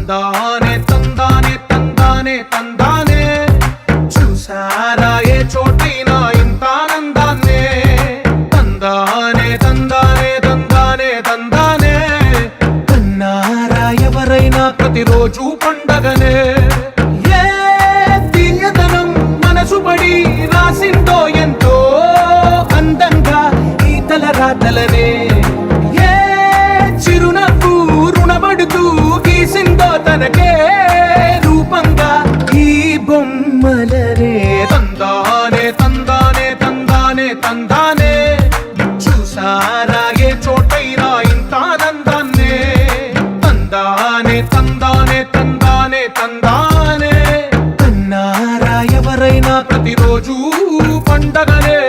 తందానే తందానే తందానే తందానే చూసారా ఏ చోటైనా ఇంత ఆనందాన్నే తందానే తందానే తందానే తందానే కన్నారా ఎవరైనా ప్రతిరోజు పండగనే ఏ తీయదనం మనసు పడి రాసిందో ఎంతో అందంగా ఈ తలరాతలనే ఏ చిరునవ్వు రుణపడుతూ గీసిందో తనకే రూపంగా ఈ బొమ్మలనే తందానే తందానే తందానే తందానే చూసారా ఏ చోటైనా ఇంత ఆనందాన్నే తందానే తందానే తందానే తందానే కన్నారా ఎవరైనా ప్రతిరోజు పండగనే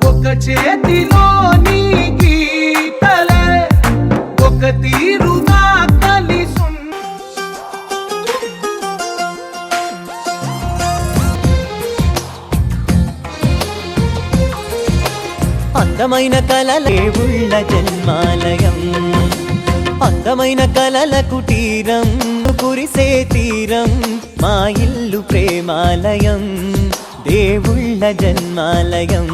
ఒక చేతిలో నీ గీతలే ఒక తీరుగా కలిసున్ అందమైన కలలే ఉళ్ళ జన్మాలయం అందమైన కలల కుటీరం కురిసే తీరం మా ఇల్లు ప్రేమాలయం దేవుళ్ళ జన్మాలయం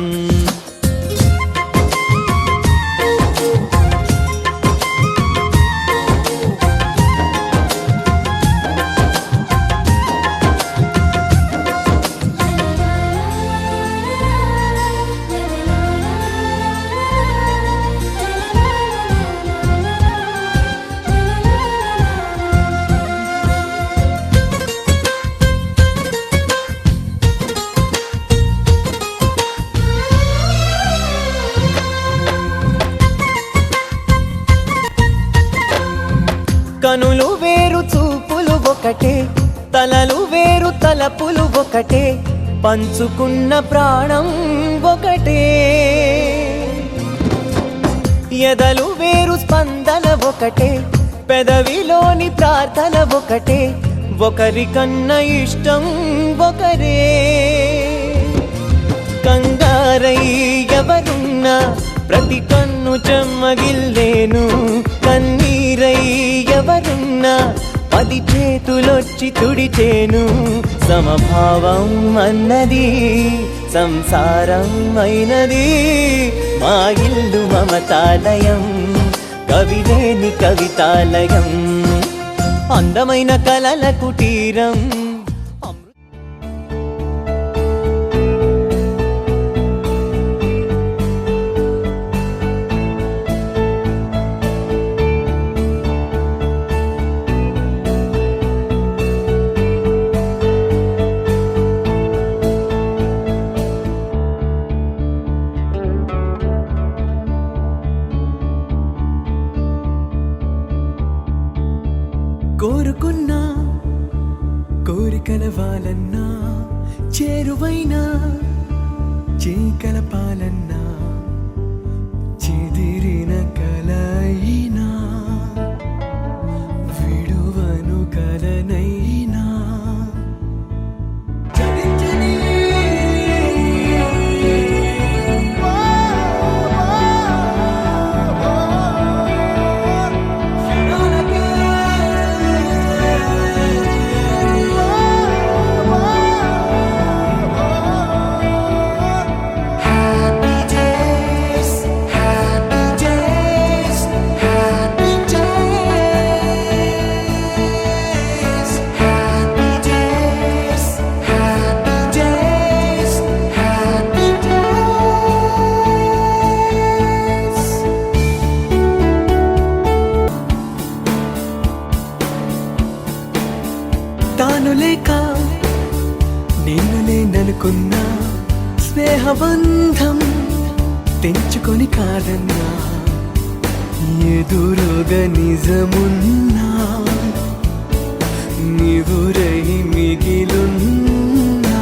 కనులు వేరు చూపులు ఒకటే తలలు వేరు తలపులు ఒకటే పంచుకున్న ప్రాణం ఒకటే ఎదలు వేరు స్పందన ఒకటే పెదవిలోని ప్రార్థన ఒకటే ఒకరికన్నా ఇష్టం ఒకరే కంగారై ఎవరున్నా ప్రతి కన్ను చెమ్మగిల్లేను కన్నీరై ఎవరున్నా 10 చేతులొచ్చి తుడిచేను సమభావం అన్నది సంసారం అయినది మా ఇల్లు మమతాలయం కవిలేని కవితాలయం అందమైన కలల కుటీరం కోరుకున్నా కోరికల వాలన్నా చేరువైనా చీకలపాలన్నా చెదిరిన కలయినా విడువను కలనైనా తాను లేక నేను లేననుకున్నా స్నేహబంధం తెంచుకొని కాదన్నా ఎదురుగా నిజమున్నా నీవురై మిగిలున్నా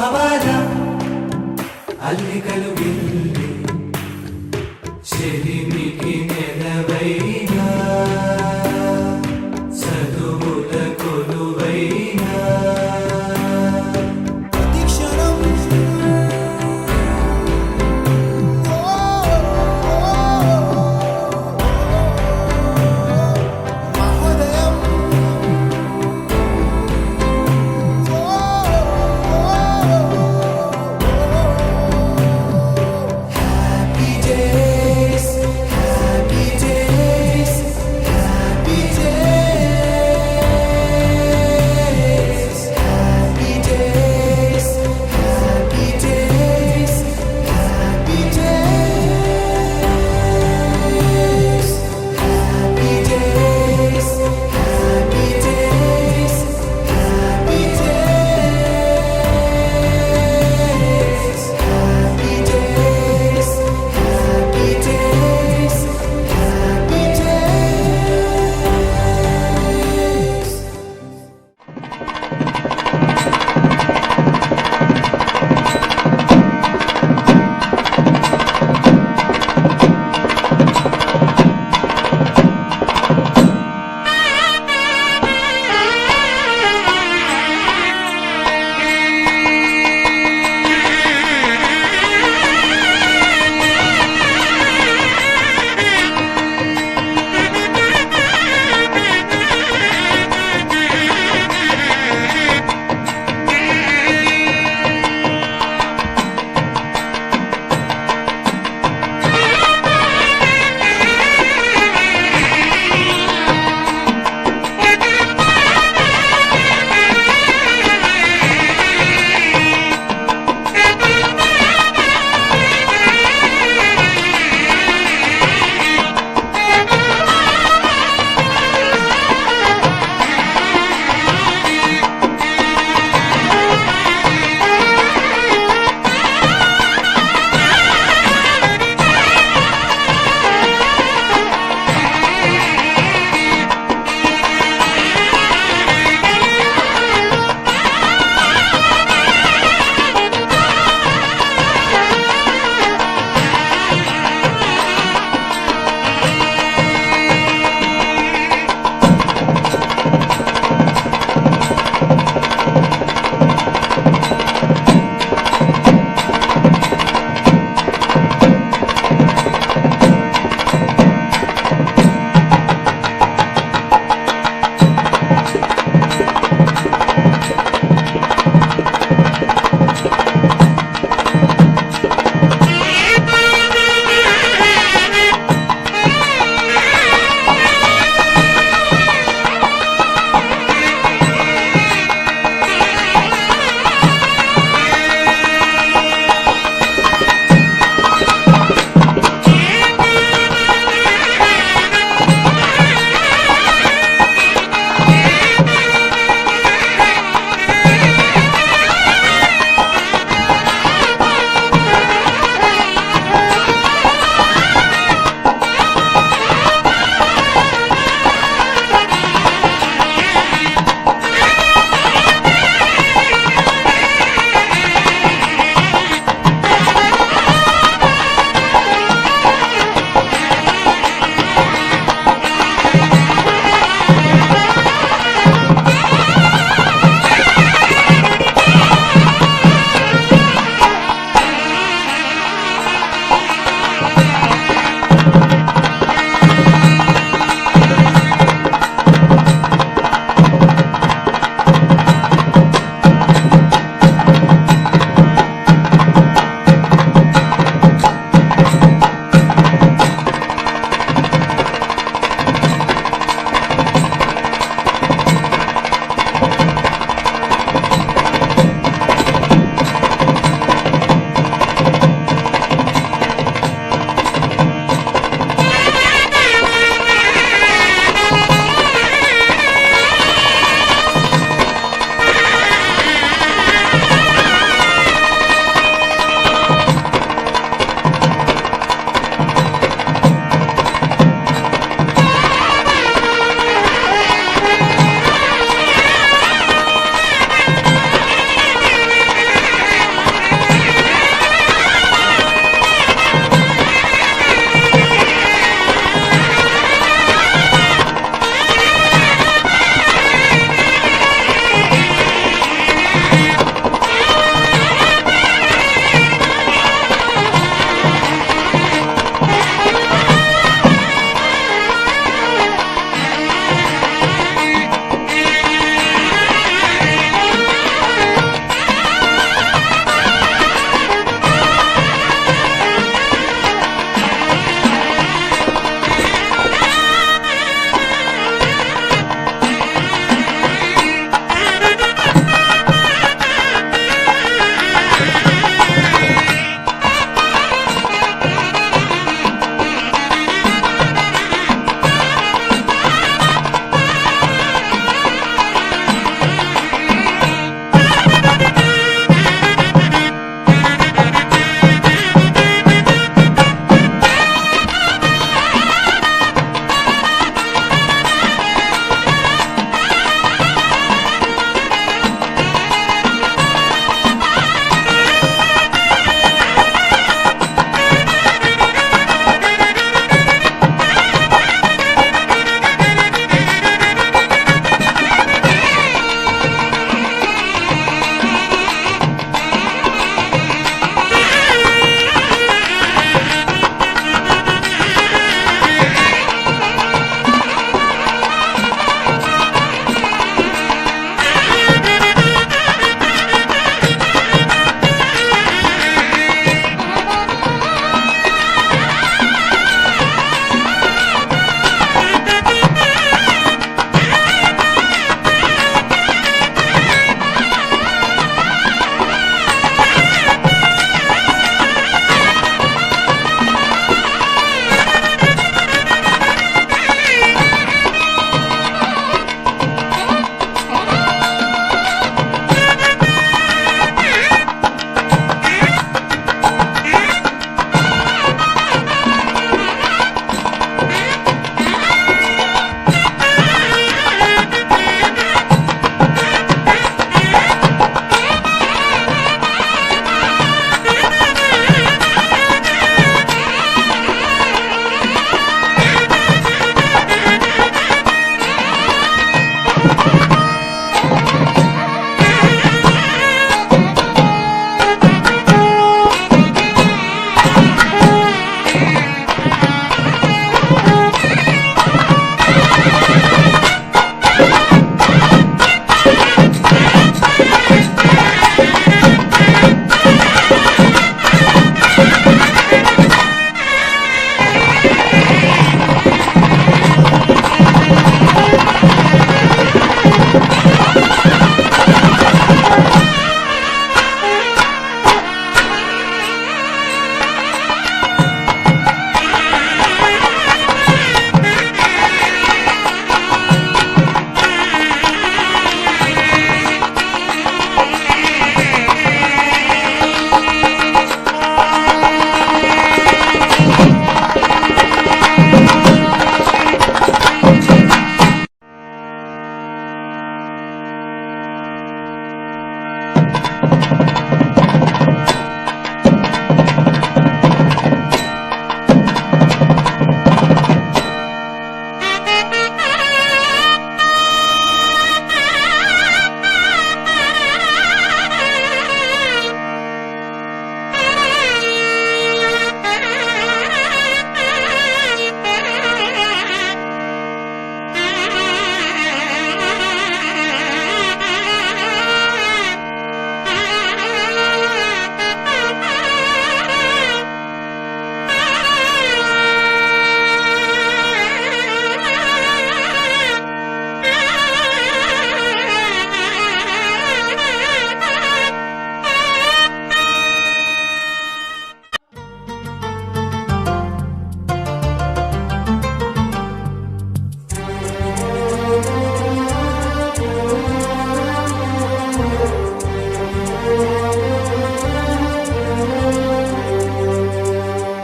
భావాల అల్లికలు గిల్లి చెలిమికి నెలవైనా చదువుల కొలువైనా ప్రతిక్షణం మహోదయం happy days happy days happy days happy days happy days happy days happy days happy days happy days happy days happy days happy days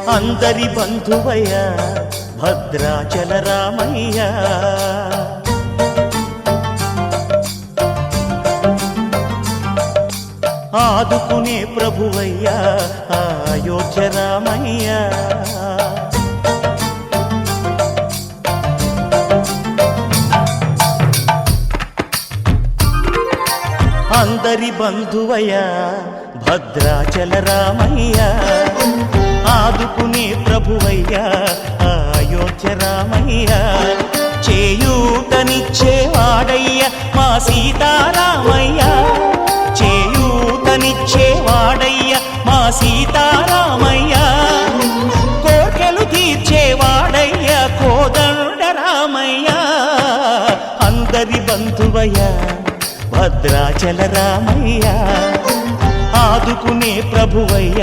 అందరి బంధువయ్య భద్రాచల రామయ్య ఆదుకునే ప్రభువయ్య అయోధ్య రామయ్య అందరి బంధువయ్య భద్రాచల రామయ్య ఆదుకునే ప్రభువయ్య అయోధ్య రామయ్య చేయూతనిచ్చేవాడయ్య మా సీతారామయ్య చేయూతనిచ్చేవాడయ్య మా సీతారామయ్య కోర్కెలు తీర్చేవాడయ్య కోదండ రామయ్య అందరి బంధువయ్య భద్రాచల రామయ్య ఆదుకునే ప్రభువయ్య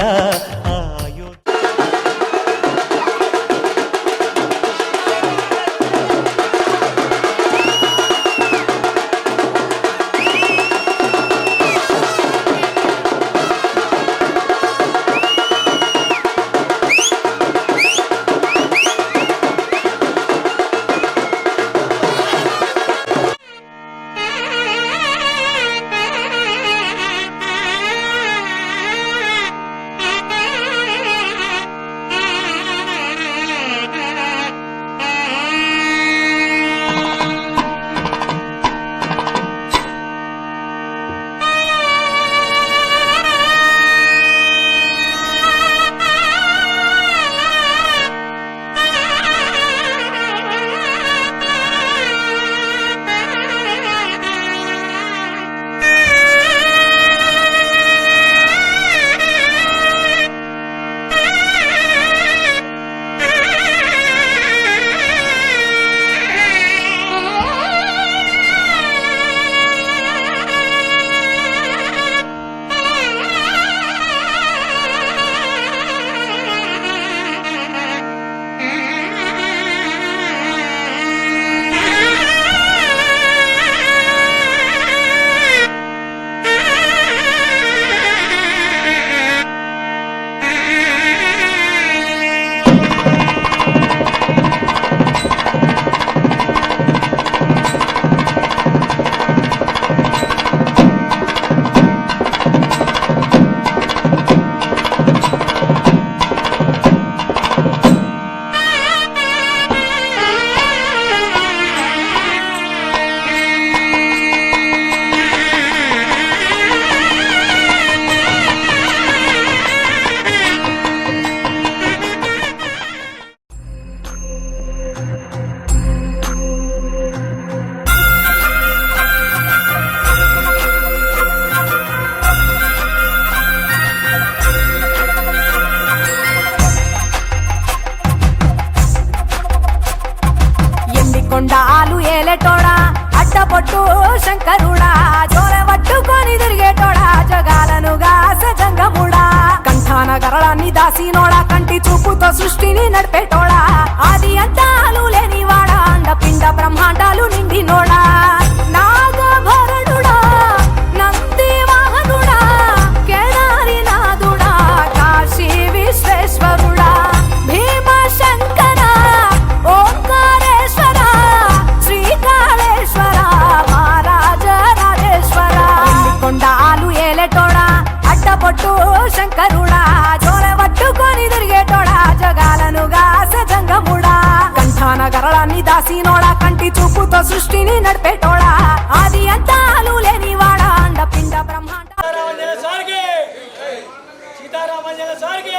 కొండాలు ఏలేటోడా అట్టపొట్టు శంకరుడా జోలె పట్టుకొని తిరిగేటోడా జగాలను గాసజంగముడా కంఠాన గరళాన్ని దాసినోడా కంటి చూపుతో సృష్టిని నడిపేటోడా ఆది అంతాలు లేనివాడా అండపిండ బ్రహ్మాండాలు నిండినోడా నాగభరణుడా నంది వాహనుడా కేదారి నాథుడా కాశీ విశ్వేశ్వరుడా భీమ శంకర ఓంకారేశ్వర శ్రీకాళేశ్వర మహారాజ రాజేశ్వర కొండాలు ఏలేటోడా అడ్డపొట్టు శంకరుడా జోలె పట్టుకొని తిరిగేటోడా జగాలను గాసజంగముడా కంఠాన గరళాన్ని దాసినోడా కంటి చూపుతో సృష్టిని నడిపేటోడా ఆది అంతాలు లేనివాడా అండపిండ బ్రహ్మాండ సీతారామంజన సార్కి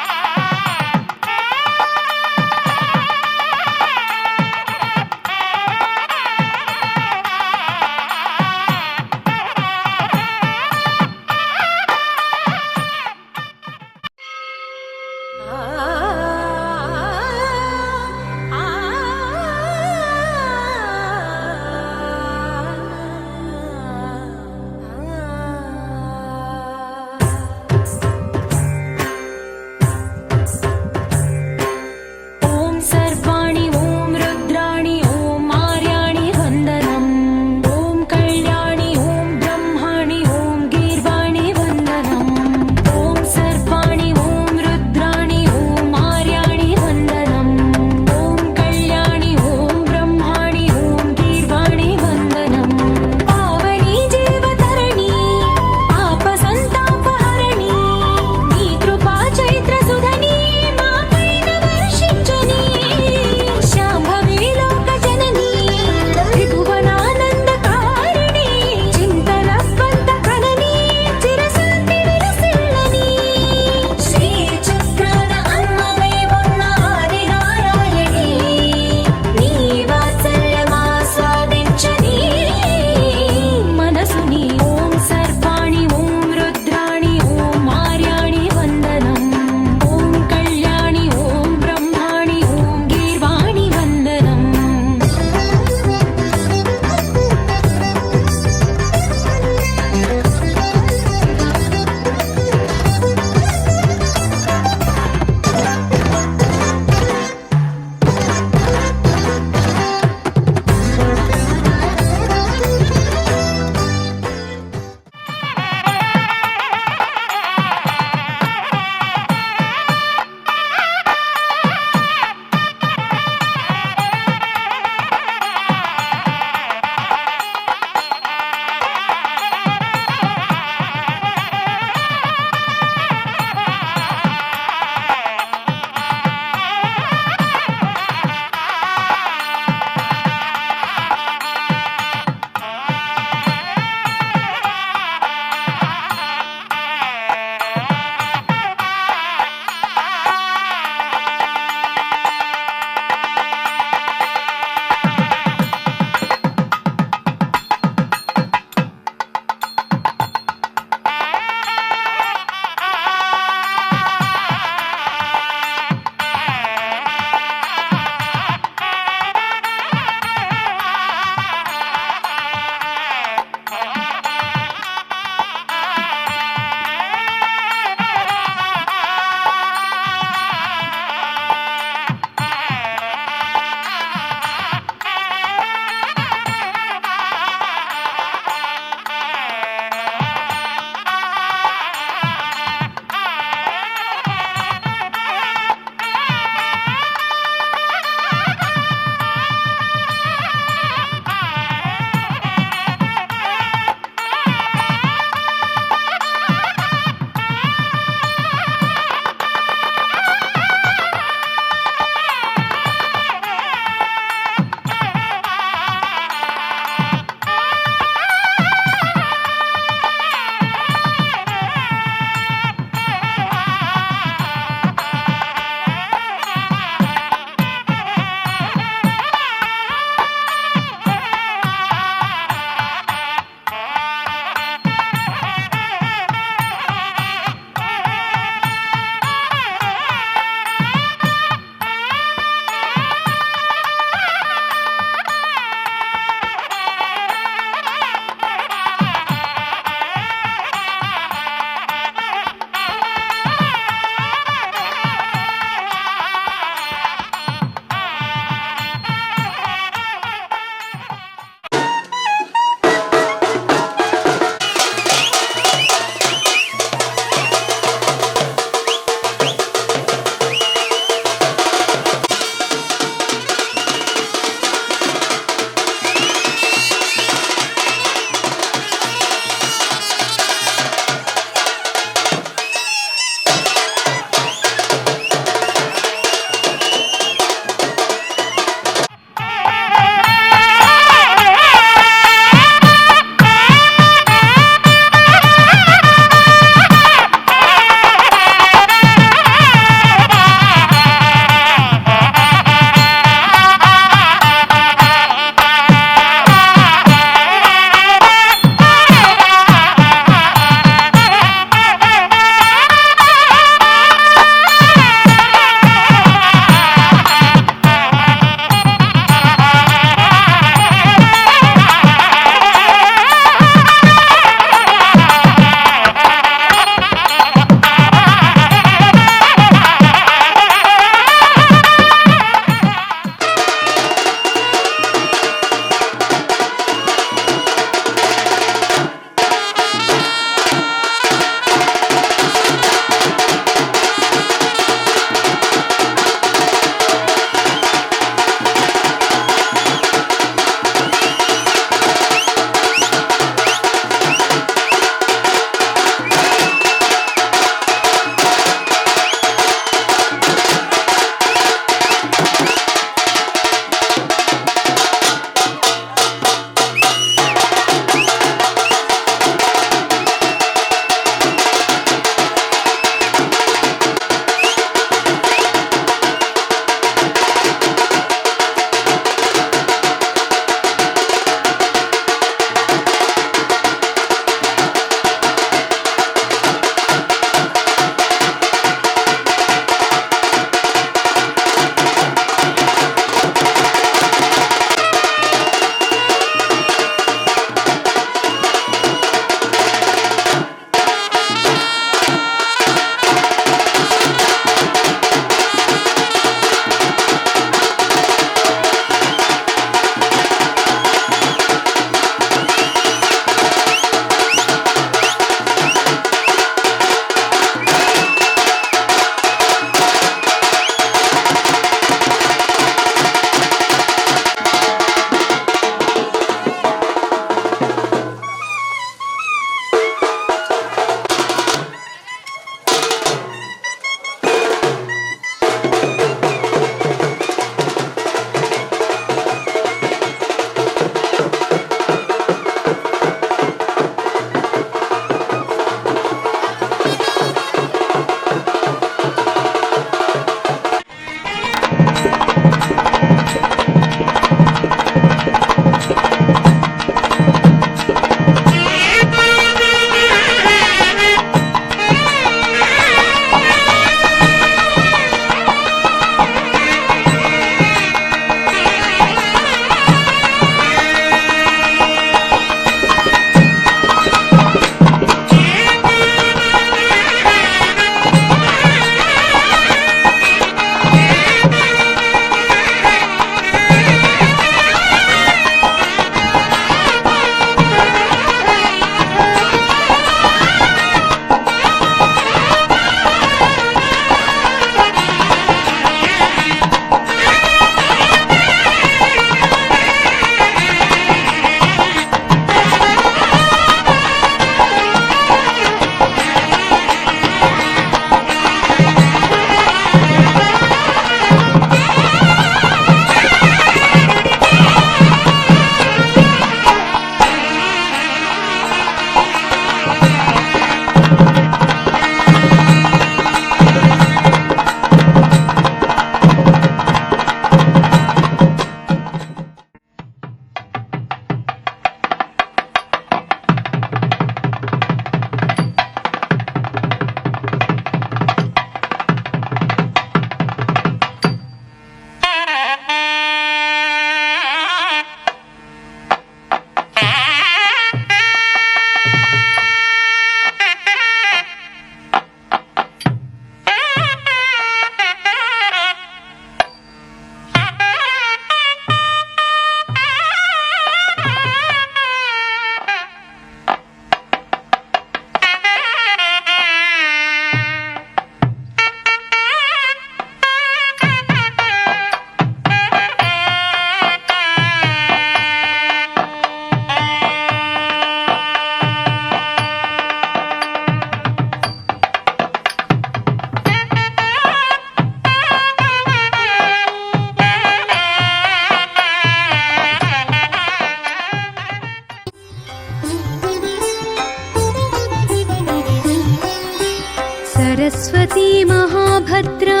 सरस्वती महाभद्रा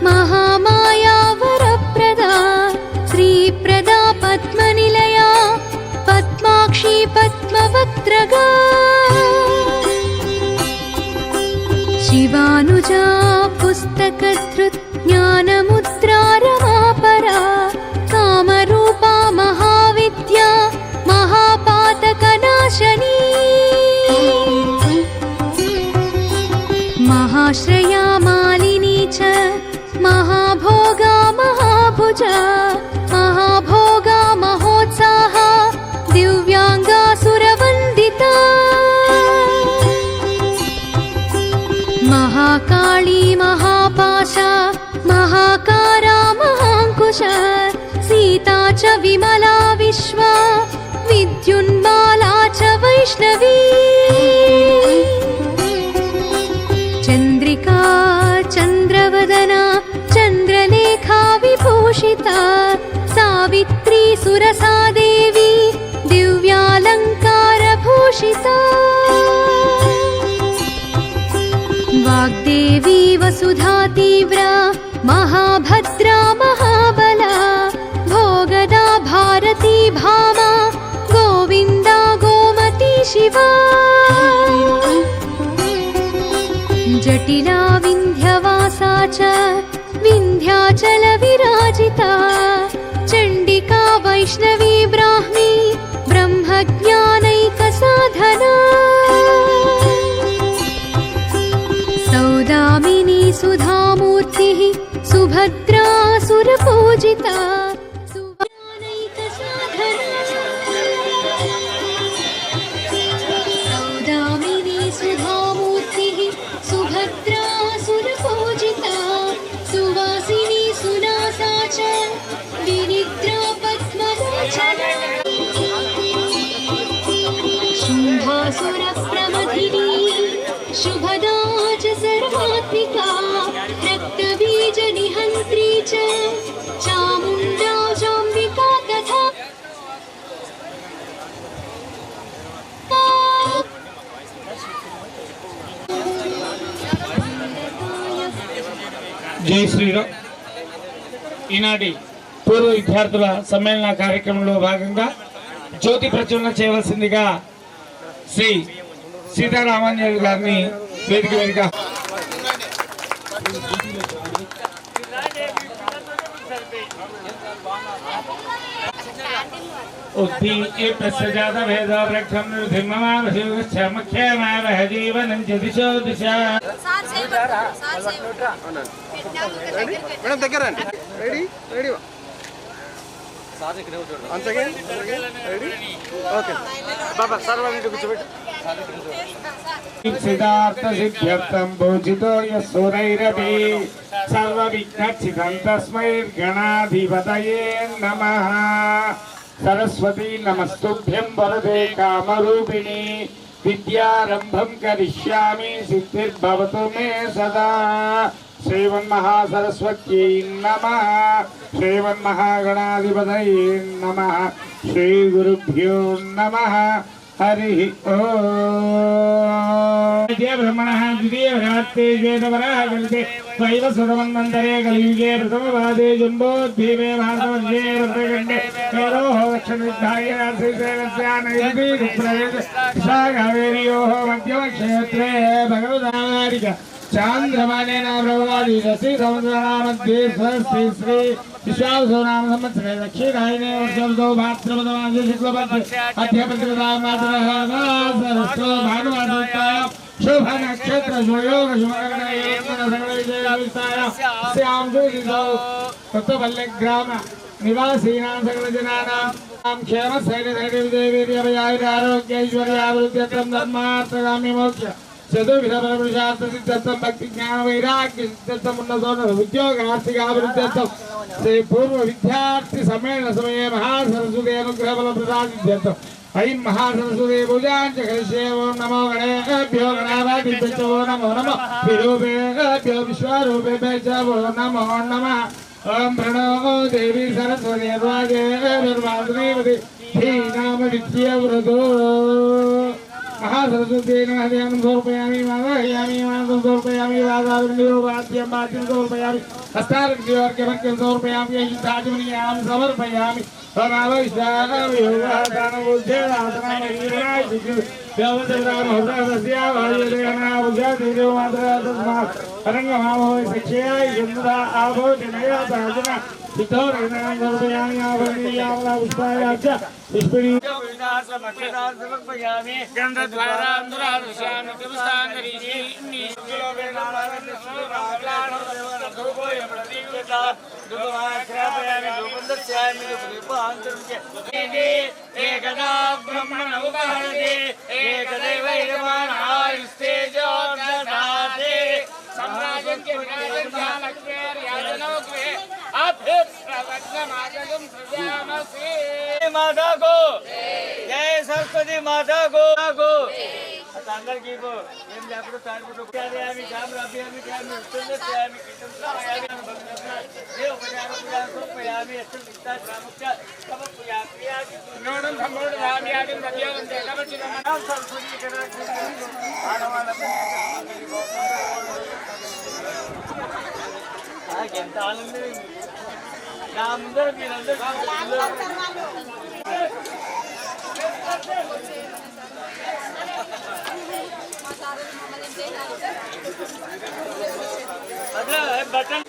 महामाया वरप्रदा श्रीप्रदा पद्मनिलया पद्माक्षी पद्मवक्त्रगा शिवानुजा पुस्तकधृत् ज्ञानमुद्रा रमापरा कामरूपा महाविद्या महापातकनाशनी महाश्रया मालिनी च महाभोगा महाभुजा महाभोगा महोत्साहा दिव्यांगासुरवन्दिता महाकाली महापाशा महाकारा महाङ्कुशा सीता च विमला विश्वा विद्युन्माला च वैष्णवी चन्द्रिका चन्द्रवदना चन्द्रलेखा विभूषिता सावित्री सुरसा देवी दिव्यालङ्कारभूषिता वाग्देवी वसुधा तीव्रा महाभद्रा महाबला भोगदा भारती भामा गोविन्दा गोमती शिवा जटिला विन्ध्यवासा च विन्ध्याचल विराजिता चण्डिका वैष्णवी ब्राह्मी ब्रह्मज्ञानैकसाधना सौदामिनी सुधामूर्तिः सुभद्रा सुरपूजिता सौदामिनी सुधामूर्तिः सुभद्रा सुरपूजिता सुवासिनी सुनासा च विनिद्रा पद्मलोचना शुम्भासुरप्रमथिनी शुभदा च सर्वात्मिका रक्तबीजनिहन्त्री च चामुण्डा चाम्बिका तथा జై శ్రీరామ్. ఈనాటి పూర్వ విద్యార్థుల సమ్మేళన కార్యక్రమంలో భాగంగా జ్యోతి ప్రచురణ చేయవలసిందిగా శ్రీ సీతారామాంజనేయులు గారిని వేదిక వేదిక జీవనం దిశో దిశ మేడం దగ్గర ready ready one second ready okay బాబా సర్వాన్ని కూర్చోబెట్టు సిద్ధార్థ సిద్ధ్యర్థం భూజితో యస్సురైరపి సర్వ విఘ్నచ్చితం తస్మై గణాధిపతయే నమః. సరస్వతీ నమస్తుభ్యం వరదే కామరూపిణి విద్యారంభం కరిష్యామి సిద్ధిర్భవతు మే సదా. శ్రీమన్మహాసరస్వత్యై నమః. శ్రీమన్మహాగణాధిపతయే నమః. శ్రీ గురుభ్యో నమః. హరి ఓం. బ్రహ్మణః ద్వితీయ భగవతే శ్వేతవరాహ కల్పే త్రైవసురమన్వంతరే కలియుగే ప్రథమపాదే జంబోద్భీమే భారతవర్షే రుద్రగండే వేదోః దక్షిణవిద్ధాయ శ్రీశైలస్యానైతి కావేర్యోః మధ్యమక్షేత్రే భగవదానారిక చాంద్రమానేన ప్రభవాదిరసి సముద్రనాमध्ये స్వస్తి శ్రీ విశ్వావసునామ సంవత్సరే దక్షిణాయనే వర్షంతో భాద్రపదమాసే శుక్లపక్షే అధ్యపత్రికామాతరః సరస్వతో భానువాసోత్తాయ శుభ నక్షత్ర శుభయోగ శుభకరణయోగ శ్యాం జ్యోతిషో కొత్తపల్లె గ్రామ నివాసీనాం సకల జనానాం క్షేమ స్థైర్య ధైర్య విజయ వీర్య భయాయుర ఆరోగ్య ఐశ్వర్యాభివృద్ధ్యర్థం ధర్మార్థగామి మోక్ష చతుర్విధ పురుషార్థ సిద్ధ్యర్థం భక్తి జ్ఞాన వైరాగ్య సిద్ధ్యర్థం ఉన్నతోన ఉద్యోగ ఆర్థిక అభివృద్ధ్యర్థం శ్రీ పూర్వ విద్యార్థి సమ్మేళన సమయే మహాసరస్వతి అనుగ్రహ బల ప్రసాదిత్యర్థం ఐం మహాసరస్వతి పూజాంచ కరిష్యే. ఓం నమో గణేభ్యో గణాధిపత్యో నమో నమో విరూపేభ్యో విశ్వరూపేభ్యో చ ఓ నమో నమః. ఓం ప్రణో దేవి సరస్వతి నిర్వాజే నిర్వాదేవతి ధీనామ విద్యవ్రతో महासरस्वती नमः ध्यानं समर्पयामि मादयामि मादं समर्पयामि वादाविन्दो वाद्यं वाद्यं समर्पयामि हस्तारक्ष्योर्घ्यमर्घ्यं समर्पयामि यजुधाजमनीयां समर्पयामि अनावैष्णावं योगादानमुद्येदासनामहीराय देवदेवतामहोदयस्य वायुदेवनावुद्यादेवो मात्रा तस्मात् अरङ्गमामोहि शिक्षयाय चन्द्रा आभोजनयाताजना सिद्धोरगणां समर्पयामि आवरणीयामला पुष्पायाश्च पुष्पिणी समर्पयामि गन्धद्वारां दुरादृश्यामि कृपसाङ्गरीषि एकदा ब्रह्मण उपहरते एकदैवैर्यमाणायुस्तेजो ददाते सम्राजं के विराजं ध्यानक्रियाजनो गृहे अभिप्रवज्ञमागतं सृजामसि माता को जय सरस्वती माता को अंदर की को एम लेपडो तारपडो आमी जामराभ्यामी आमी उत्तरदस्यामी कीर्तनस्वामी देव उपचार पूजा समर्पयामि अष्टसिद्धा श्रामुक्ता समर्पया क्रिया नोडं सम्मोढयामि आदिं दद्यावं देवचिरं सरस्वती करा आडवाळ ఎంత ఆనందం నా ముందర మీరందరూ बटन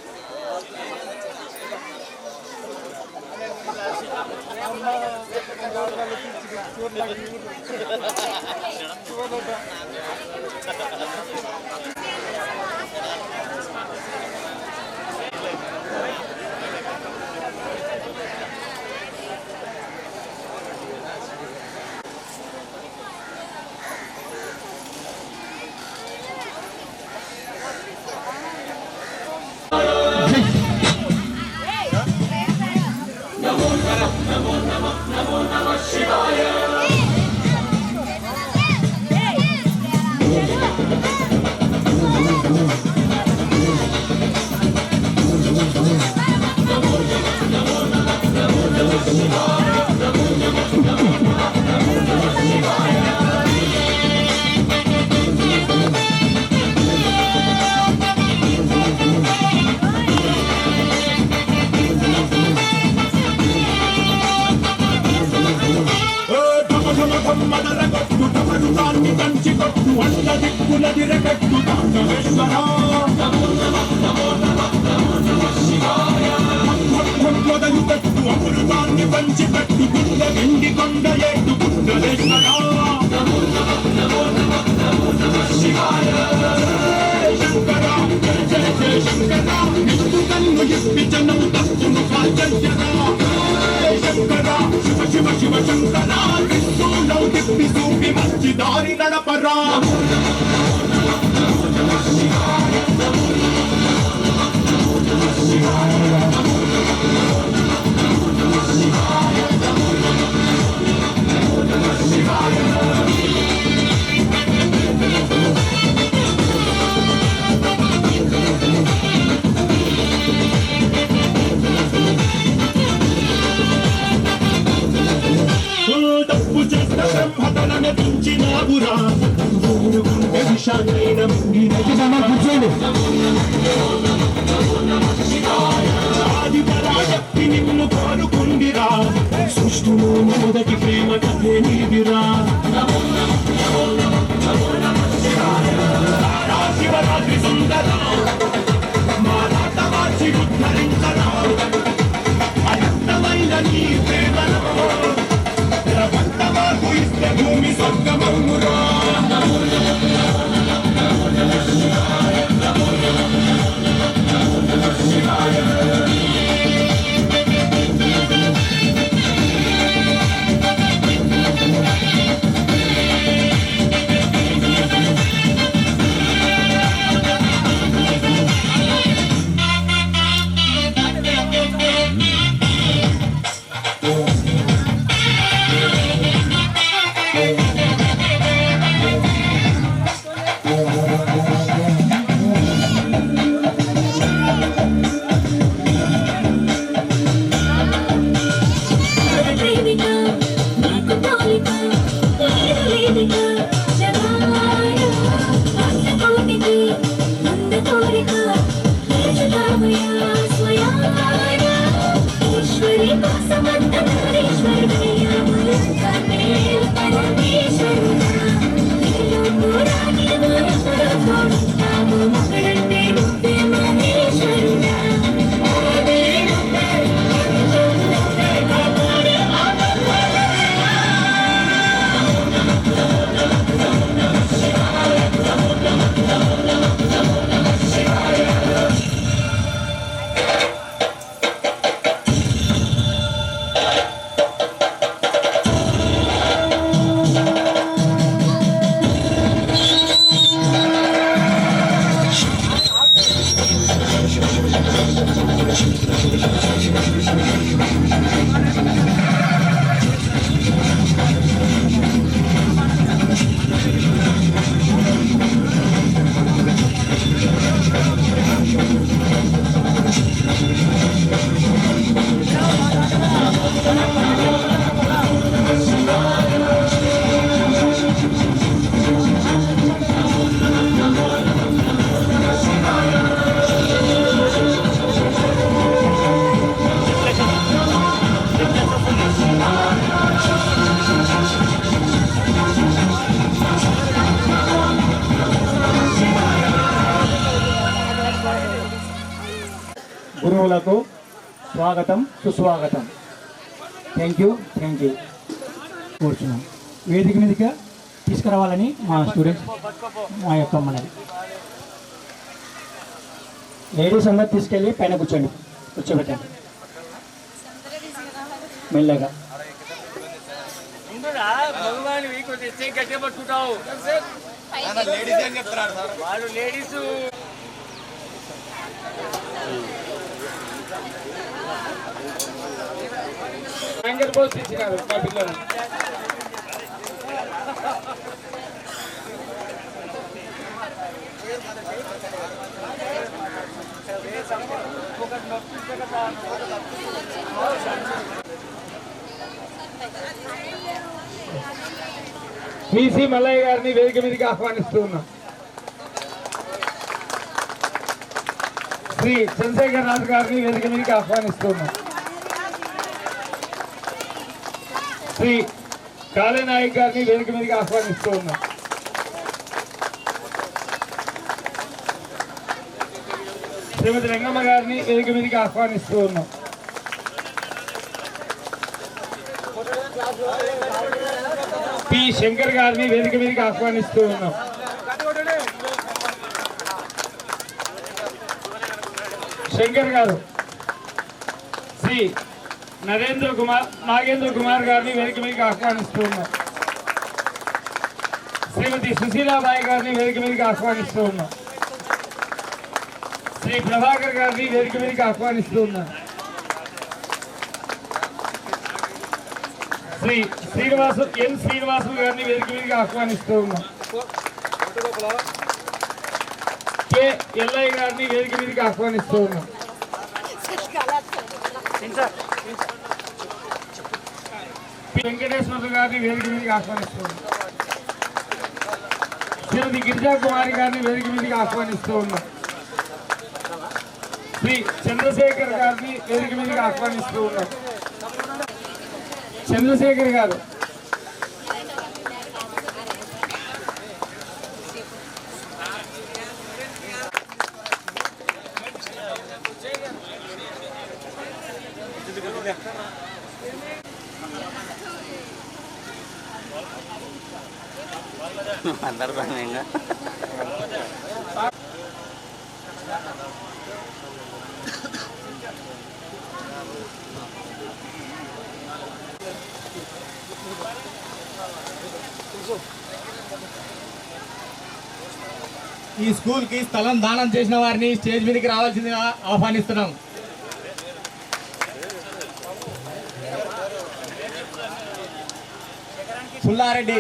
దారి నడపరా డబ్బు చేసిన బ్రహ్మతనని పెంచినావురా కోరిక తీర్చుతామయ్యా స్వయానా ఈశ్వరి కోసమంత నారీశ్వరుడయ్యా మనందరినీ పరమేశ్వరుడా నీలో కూడా నీవెప్పుడు తోడుంటావు మగడంటే నువ్వే మహేశ్వరుడా గురువులకు స్వాగతం సుస్వాగతం. థ్యాంక్ యూ కూర్చున్నాం. వేదిక మీదగా తీసుకురావాలని మా స్టూడెంట్స్ మా యొక్క మనది. లేడీస్ అందరు తీసుకెళ్ళి పైన కూర్చోబెట్టండి మెల్లగా. భగవాన్ కొంచెం గట్టిగా పట్టుకుంటావు వాళ్ళు లేడీస్ ఇచ్చినారు మా పిల్లలు. పిసి మల్లయ్య గారిని వేదిక మీదకి ఆహ్వానిస్తూ ఉన్నాం. శ్రీ చంద్రశేఖర్ రాజు గారిని వేదిక మీదకి ఆహ్వానిస్తూ ఉన్నాం. శ్రీ కాళీనాయక్ గారిని వేదిక మీదకి ఆహ్వానిస్తూ ఉన్నాం. శ్రీమతి రంగమ్మ గారిని వేదిక మీదకి ఆహ్వానిస్తూ ఉన్నాం. పి శంకర్ గారిని వేదిక మీదకి ఆహ్వానిస్తూ ఉన్నాం. శంకర్ గారు శ్రీ నాగేంద్ర కుమార్ గారిని వేదిక మీదకి ఆహ్వానిస్తూ ఉన్నాం. శ్రీమతి సుశీలాబాయి గారిని వేదిక మీదకి ఆహ్వానిస్తూ ఉన్నాం. శ్రీ ప్రభాకర్ గారిని వేదిక మీదకి ఆహ్వానిస్తూ ఉన్నాం. శ్రీ శ్రీనివాసు గారిని వేదిక మీదకి ఆహ్వానిస్తూ ఉన్నాం. కె ఎల్లయ్య గారిని వేదిక మీదకి ఆహ్వానిస్తూ ఉన్నాం. వెంకటేశ్వర గారిని వేదిక మీదకి ఆహ్వానిస్తూ ఉన్నాం. శ్రీమతి గిరిజా కుమారి గారిని వేదిక మీదకి ఆహ్వానిస్తూ ఉన్నాం. శ్రీ చంద్రశేఖర్ గారిని వేదిక మీదకి ఆహ్వానిస్తూ ఉన్నాం. చంద్రశేఖర్ గారు అందరు బాగా ఈ స్కూల్ కి స్థలం దానం చేసిన వారిని స్టేజ్ మీదకి రావాల్సిందిగా ఆహ్వానిస్తున్నాం. పుల్లారెడ్డి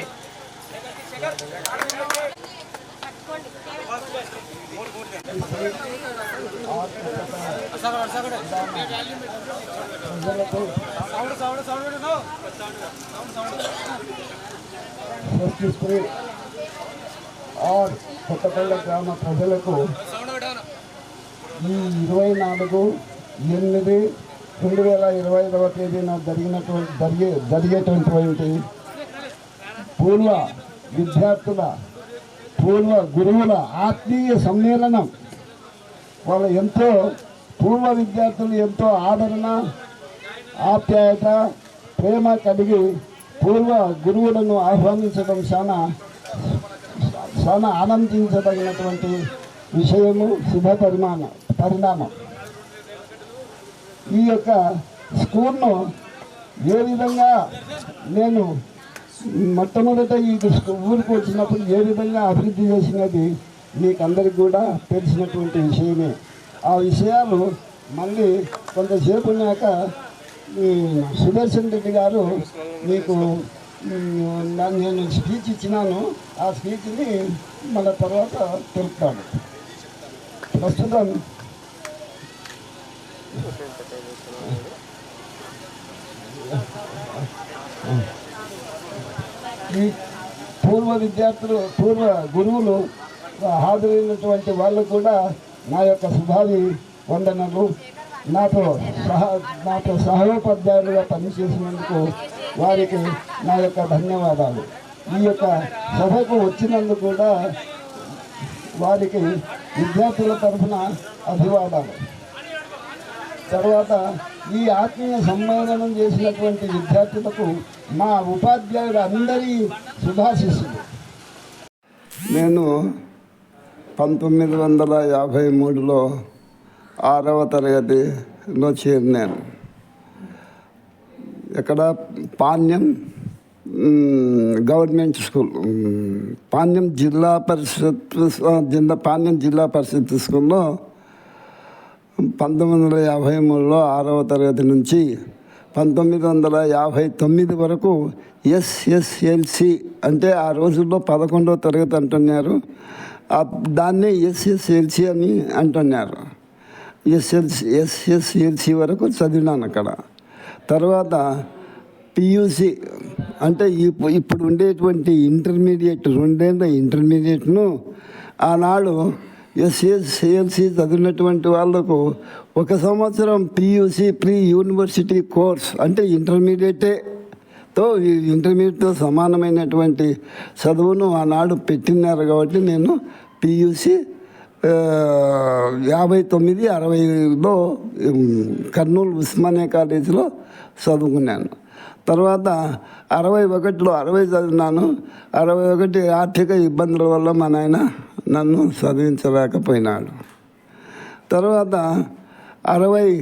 కొత్తపల్లి గ్రామ ప్రజలకు ఈ 24/8/2025 తేదీన జరిగేటటువంటి పూర్వ విద్యార్థుల పూర్వ గురువుల ఆత్మీయ సమ్మేళనం. వాళ్ళ పూర్వ విద్యార్థులు ఎంతో ఆదరణ, ఆప్యాయత, ప్రేమ కలిగి పూర్వ గురువులను ఆహ్వానించడం చాలా ఆనందించదగినటువంటి విషయము, శుభ పరిణామం. ఈ యొక్క స్కూల్ను ఏ విధంగా నేను మొట్టమొదట ఈ ఊరికి వచ్చినప్పుడు ఏ విధంగా అభివృద్ధి చేసినది మీకు అందరికి కూడా తెలిసినటువంటి విషయమే. ఆ విషయాలు మళ్ళీ కొంతసేపు ఉన్నాక సుదర్శన్ రెడ్డి గారు మీకు నేను స్పీచ్ ఇచ్చినాను. ఆ స్పీచ్ని మళ్ళీ తర్వాత తెలుపుతాను. ప్రస్తుతం ఈ పూర్వ విద్యార్థులు, పూర్వ గురువులు హాజరైనటువంటి వాళ్ళు కూడా నా యొక్క శుభావి వందనలు. నాతో సహోపాధ్యాయులుగా పనిచేసినందుకు వారికి నా యొక్క ధన్యవాదాలు. ఈ యొక్క సభకు వచ్చినందుకు కూడా వారికి విద్యార్థుల తరఫున అభివాదాలు. తర్వాత ఈ ఆత్మీయ సమ్మేళనం చేసినటువంటి విద్యార్థులకు మా ఉపాధ్యాయుడు అందరి శుభాశీస్సులు. నేను 1953లో 6వ తరగతిలో చేరినాను. ఇక్కడ పాణ్యం గవర్నమెంట్ స్కూల్, పాణ్యం జిల్లా పరిషత్ స్కూల్లో 1953లో 6వ తరగతి నుంచి 1959 వరకు ఎస్ఎస్ఎల్సి అంటే ఆ రోజుల్లో 11వ తరగతి అంటున్నారు. దాన్నే ఎస్ఎస్ఎల్సి అని అంటున్నారు. ఎస్ఎస్ఎల్సి వరకు చదివినాను అక్కడ. తర్వాత పియూసి అంటే ఇప్పుడు ఉండేటువంటి ఇంటర్మీడియట్, 2 ఏళ్ళ ఇంటర్మీడియట్ను ఆనాడు ఎస్ఎస్ఎల్సి చదివినటువంటి వాళ్లకు 1 సంవత్సరం పియూసి ప్రీ యూనివర్సిటీ కోర్స్ అంటే ఇంటర్మీడియట్తో సమానమైనటువంటి చదువును ఆనాడు పెట్టినారు. కాబట్టి నేను పియూసి 59-60లో కర్నూలు ఉస్మానియా కాలేజీలో చదువుకున్నాను. తర్వాత 61లో 60 చదివినాను. 61 ఆర్థిక ఇబ్బందుల వల్ల మా నాయన నన్ను చదివించలేకపోయినాడు. తర్వాత 61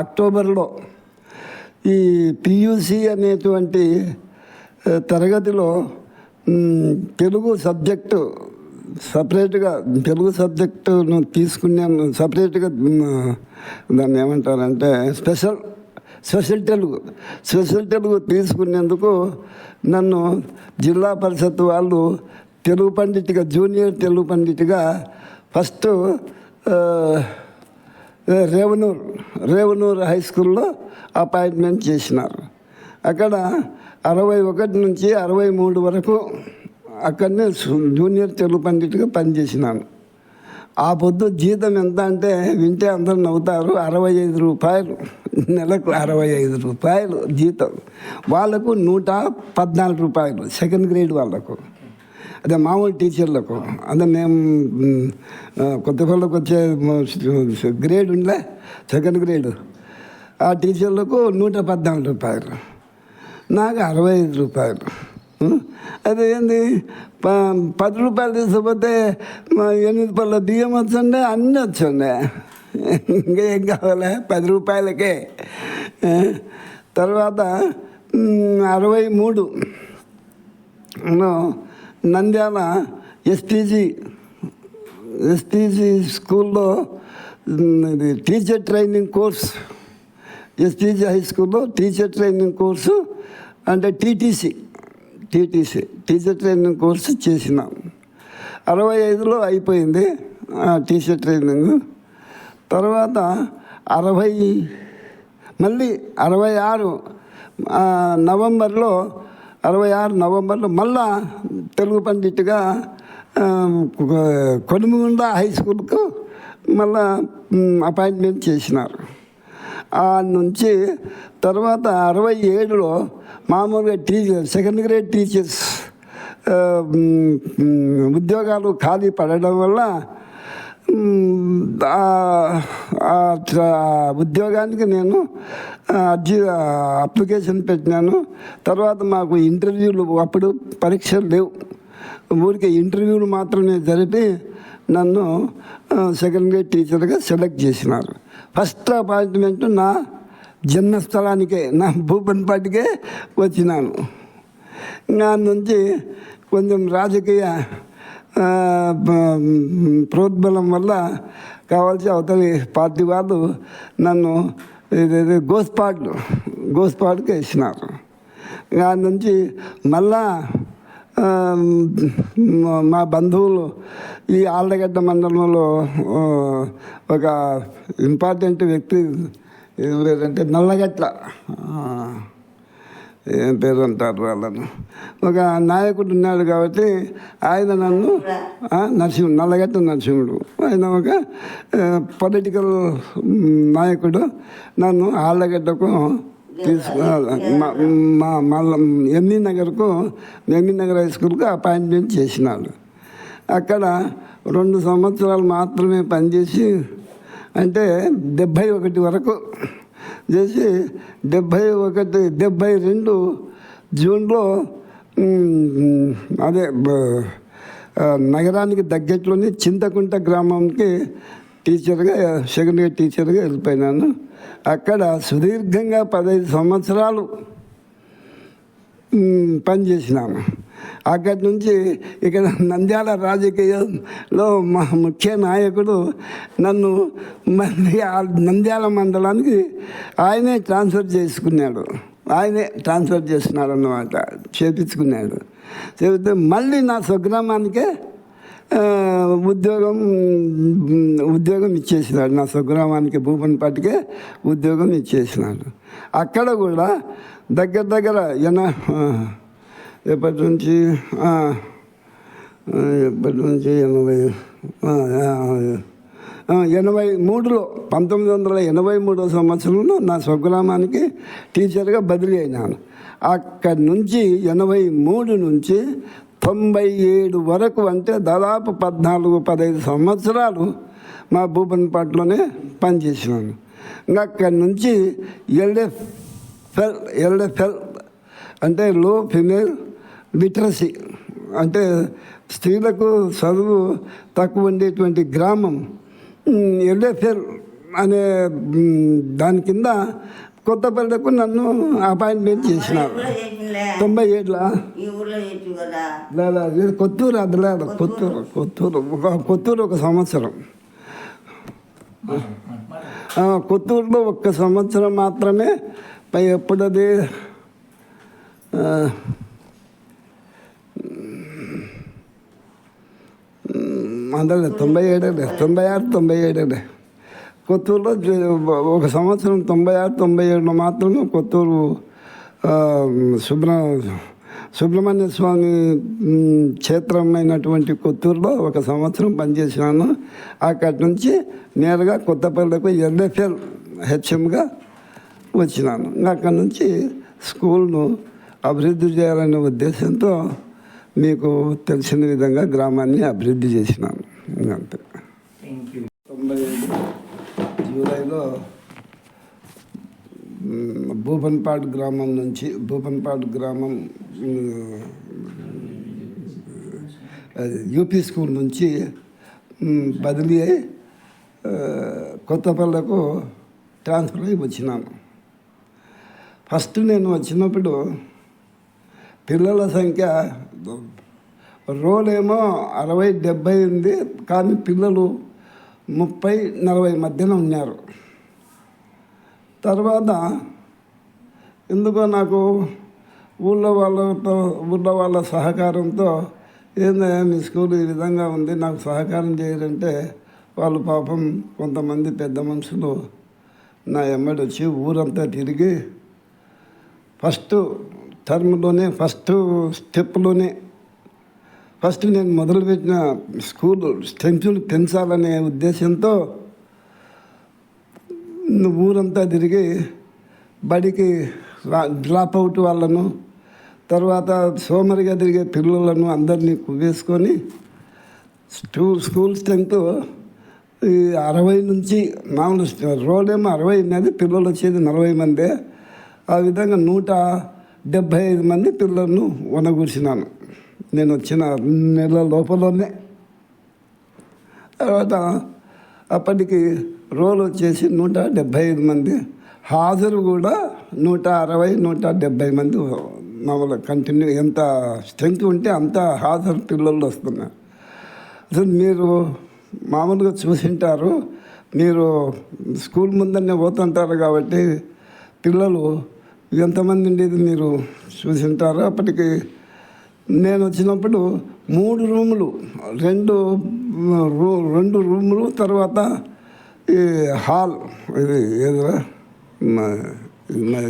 అక్టోబర్లో ఈ పియూసి అనేటువంటి తరగతిలో తెలుగు సబ్జెక్టు సపరేట్గా తెలుగు సబ్జెక్టును తీసుకున్నాను. సపరేట్గా దాన్ని ఏమంటారంటే స్పెషల్ తెలుగు తీసుకునేందుకు నన్ను జిల్లా పరిషత్ వాళ్ళు తెలుగు పండిట్గా, జూనియర్ తెలుగు పండిట్గా ఫస్ట్ రేవనూరు హై స్కూల్లో అపాయింట్మెంట్ చేసినారు. అక్కడ 61 నుంచి 63 వరకు అక్కడనే జూనియర్ తెలుగు పండిట్గా పనిచేసినాను. ఆ పొద్దు జీతం ఎంత అంటే వింటే అందరూ నవ్వుతారు. 65 రూపాయలు, నెలకు 65 రూపాయలు జీతం. వాళ్ళకు 114 రూపాయలు సెకండ్ గ్రేడ్ వాళ్ళకు. అదే మామూలు టీచర్లకు, అదే మేము కొత్త పిల్లలకు వచ్చే గ్రేడ్ ఉండలే, సెకండ్ గ్రేడ్, ఆ టీచర్లకు 114 రూపాయలు, నాకు 65 రూపాయలు. అదే ఏంది 10 రూపాయలు తీసుకుపోతే 8 పళ్ళ బియ్యం వచ్చండే, అన్నీ వచ్చండే, ఇంకేం కావాలి 10 రూపాయలకే. తర్వాత 63లో నంద్యాల ఎస్పీజీ స్కూల్లో ఇది teacher training course, SPG high స్కూల్లో టీచర్ ట్రైనింగ్ కోర్సు అంటే టీటీసీ టీచర్ ట్రైనింగ్ కోర్సు చేసినాం. 65లో అయిపోయింది టీచర్ ట్రైనింగ్. తర్వాత 66 నవంబర్లో 66 నవంబర్లో మళ్ళా తెలుగు పండిట్గా కొనుమగుండ హై స్కూల్కు మళ్ళా అపాయింట్మెంట్ చేసినారు. ఆ నుంచి తర్వాత 67లో మామూలుగా సెకండ్ గ్రేడ్ టీచర్స్ ఉద్యోగాలు ఖాళీ పడడం వల్ల ఉద్యోగానికి నేను అప్లికేషన్ పెట్టినాను. తర్వాత మాకు ఇంటర్వ్యూలు, అప్పుడు పరీక్షలు లేవు, ఊరికే ఇంటర్వ్యూలు మాత్రమే జరిపి నన్ను సెకండ్ గ్రేడ్ టీచర్గా సెలెక్ట్ చేసినారు. ఫస్ట్ అపాయింట్మెంట్ నా జన్మస్థలానికే, నా భూపన్పాటికే వచ్చినాను. నా నుంచి కొంచెం రాజకీయ ప్రోద్బలం వల్ల కావాల్సి అవతలి పార్టీ వాళ్ళు నన్ను గోస్పాడ్కి వేసినారు. దాని నుంచి మళ్ళా మా బంధువులు ఈ ఆళ్ళగడ్డ మండలంలో ఒక ఇంపార్టెంట్ వ్యక్తి ఏం లేదంటే నల్లగట్ల, ఏం పేరు అంటారు వాళ్ళను, ఒక నాయకుడు ఉన్నాడు కాబట్టి ఆయన నన్ను నల్లగట్ట నరసింహుడు, ఆయన ఒక పొలిటికల్ నాయకుడు, నన్ను ఆళ్ళగడ్డకు ఎంఈ నగర్ హై స్కూల్కు అపాయింట్మెంట్ చేసినాడు. అక్కడ 2 సంవత్సరాలు మాత్రమే పనిచేసి, అంటే 71 వరకు చేసి 72 జూన్లో అదే నగరానికి దగ్గరలోని చింతకుంట గ్రామంకి టీచర్గా, సెకండ్ ఇయర్ టీచర్గా వెళ్ళిపోయినాను. అక్కడ సుదీర్ఘంగా 15 సంవత్సరాలు పనిచేసినాము. అక్కడి నుంచి ఇక్కడ నంద్యాల రాజకీయంలో మా ముఖ్య నాయకుడు నన్ను నంద్యాల మండలానికి ఆయనే ట్రాన్స్ఫర్ చేసినాడు అన్నమాట, చేపించుకున్నాడు. చెబితే మళ్ళీ నా స్వగ్రామానికే ఉద్యోగం ఇచ్చేసినాడు. నా స్వగ్రామానికి భూపన్పాటికే ఉద్యోగం ఇచ్చేసినాడు. అక్కడ కూడా దగ్గర ఎప్పటి నుంచి 1983లో 1983 సంవత్సరంలో నా స్వగ్రామానికి టీచర్గా బదిలీ అయినాను. అక్కడి నుంచి 83 నుంచి 97 వరకు, అంటే దాదాపు 14-15 సంవత్సరాలు మా భూపన్పాట్లోనే పనిచేసినాను. ఇంకా అక్కడి నుంచి ఎల్ఎఫ్ఎల్ అంటే లో ఫిమేల్ లిటరసీ, అంటే స్త్రీలకు చదువు తక్కువ ఉండేటువంటి గ్రామం ఎల్ఎఫ్ఎల్ అనే దాని కింద కొత్తపల్లికు నన్ను అపాయింట్మెంట్ చేసినారు. 97లో కొత్తూరు, అదలేదు కొత్తూరు 1 సంవత్సరం, కొత్తూరులో 1 సంవత్సరం మాత్రమే. ఎప్పుడది అందులో 96-97 కొత్తూరులో 1 సంవత్సరం, 96-97లో మాత్రమే కొత్తూరు సుబ్రహ్మణ్య స్వామి క్షేత్రమైనటువంటి కొత్తూరులో 1 సంవత్సరం పనిచేసినాను. అక్కడి నుంచి నేరుగా కొత్తపల్లికి ఎల్ఎఫ్ఎల్ హెచ్ఎంగా వచ్చినాను. ఇంకా అక్కడి నుంచి స్కూల్ను అభివృద్ధి చేయాలనే ఉద్దేశంతో మీకు తెలిసిన విధంగా గ్రామాన్ని అభివృద్ధి చేసినాను. అంతే. 97 జూలైలో భూపన్పాట్ గ్రామం యూపీ స్కూల్ నుంచి బదిలీ అయి కొత్తపల్లకు ట్రాన్స్ఫర్ అయి వచ్చినాను. ఫస్ట్ నేను వచ్చినప్పుడు పిల్లల సంఖ్య రోలేమో 60-70 ఉంది, కానీ పిల్లలు 30-40 మధ్యన ఉన్నారు. తర్వాత ఎందుకో నాకు ఊళ్ళో వాళ్ళ సహకారంతో, ఏందయ్యా మీ స్కూల్ ఈ విధంగా ఉంది, నాకు సహకారం చేయాలంటే వాళ్ళు పాపం కొంతమంది పెద్ద మనుషులు నా ఎమ్మడి వచ్చి ఊరంతా తిరిగి ఫస్ట్ టర్మ్లోనే ఫస్ట్ స్టెప్లోనే ఫస్ట్ నేను మొదలుపెట్టిన స్కూల్ స్ట్రెంగ్త్ని పెంచాలనే ఉద్దేశంతో ఊరంతా తిరిగి బడికి డ్రాప్ అవుట్ వాళ్ళను తర్వాత సోమరిగా తిరిగే పిల్లలను అందరినీ వేసుకొని స్కూల్ స్ట్రెంగ్త్ 60 నుంచి మామూలు రోడ్ ఏమో 60 ఉన్నది, పిల్లలు వచ్చేది 40 మందే. ఆ విధంగా 175 మంది పిల్లలను వనగూర్చినాను నేను వచ్చిన 2 నెలల లోపలనే. తర్వాత అప్పటికి రోల్ వచ్చేసి 175 మంది, హాజరు కూడా 160 170 మంది మామూలుగా కంటిన్యూ. ఎంత స్ట్రెంగ్త్ ఉంటే అంత హాజరు పిల్లలు వస్తున్నారు. అసలు మీరు మామూలుగా చూసింటారు, మీరు స్కూల్ ముందరనే పోతుంటారు కాబట్టి పిల్లలు ఎంతమంది ఉండేది మీరు చూసింటారు. అప్పటికి నేను వచ్చినప్పుడు 3 రూములు, 2 రూములు, తర్వాత ఈ హాల్, ఇది ఏదో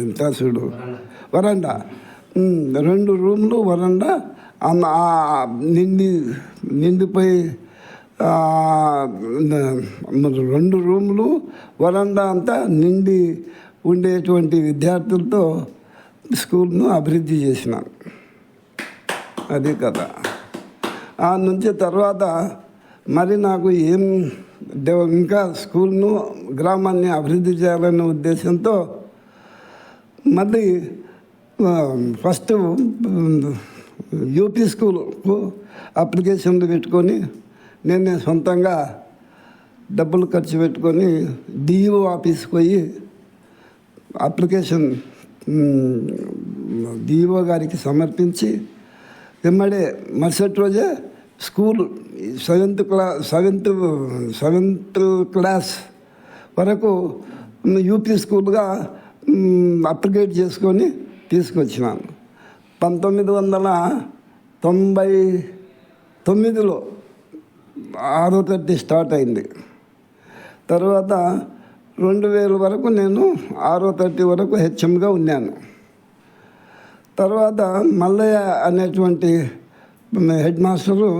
ఇంత చూడు వరండా, 2 రూములు వరండా నిండిపోయి 2 రూములు వరండా అంతా నిండి ఉండేటువంటి విద్యార్థులతో స్కూల్ను అభివృద్ధి చేసినాను. అది కథ. ఆ నుంచి తర్వాత మరి నాకు ఇంకా స్కూల్ను గ్రామాన్ని అభివృద్ధి చేయాలనే ఉద్దేశంతో మళ్ళీ ఫస్ట్ యూపీ స్కూల్కు అప్లికేషన్లు పెట్టుకొని నేనే సొంతంగా డబ్బులు ఖర్చు పెట్టుకొని డిఈఓ ఆఫీస్కి పోయి అప్లికేషన్ డిఈఓ గారికి సమర్పించి వెంబడే మరుసటి రోజే స్కూల్ 7th క్లాస్ వరకు యూపీ స్కూల్గా అప్గ్రేడ్ చేసుకొని తీసుకొచ్చినాను. 1999లో 6వ తరగతి స్టార్ట్ అయింది. తర్వాత 2000 వరకు నేను 6వ తరగతి వరకు హెచ్ఎంగా ఉన్నాను. తర్వాత మల్లయ్య అనేటువంటి హెడ్ మాస్టరు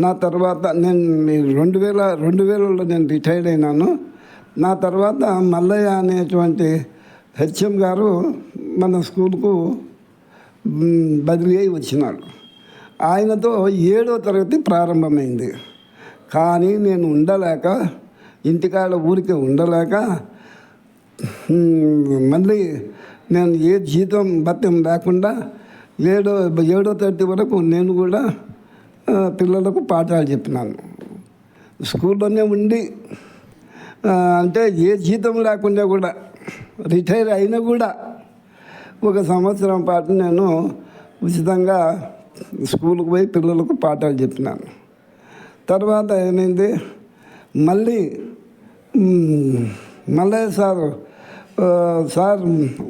నా తర్వాత నేను 2000లో నేను రిటైర్డ్ అయినాను. నా తర్వాత మల్లయ్య అనేటువంటి హెచ్ఎం గారు మన స్కూల్కు బదిలీ అయి వచ్చినాడు. ఆయనతో 7వ తరగతి ప్రారంభమైంది. కానీ నేను ఉండలేక, ఇంటికాడ ఊరికే ఉండలేక, మళ్ళీ నేను ఏ జీతం భత్యం లేకుండా 7వ తరగతి వరకు నేను కూడా పిల్లలకు పాఠాలు చెప్పినాను. స్కూల్లోనే ఉండి, అంటే ఏ జీతం లేకుండా కూడా, రిటైర్ అయినా కూడా 1 సంవత్సరం పాటు నేను ఉచితంగా స్కూల్కి పోయి పిల్లలకు పాఠాలు చెప్పినాను. తర్వాత ఏమైంది, మళ్ళీ మల్లయ్య సార్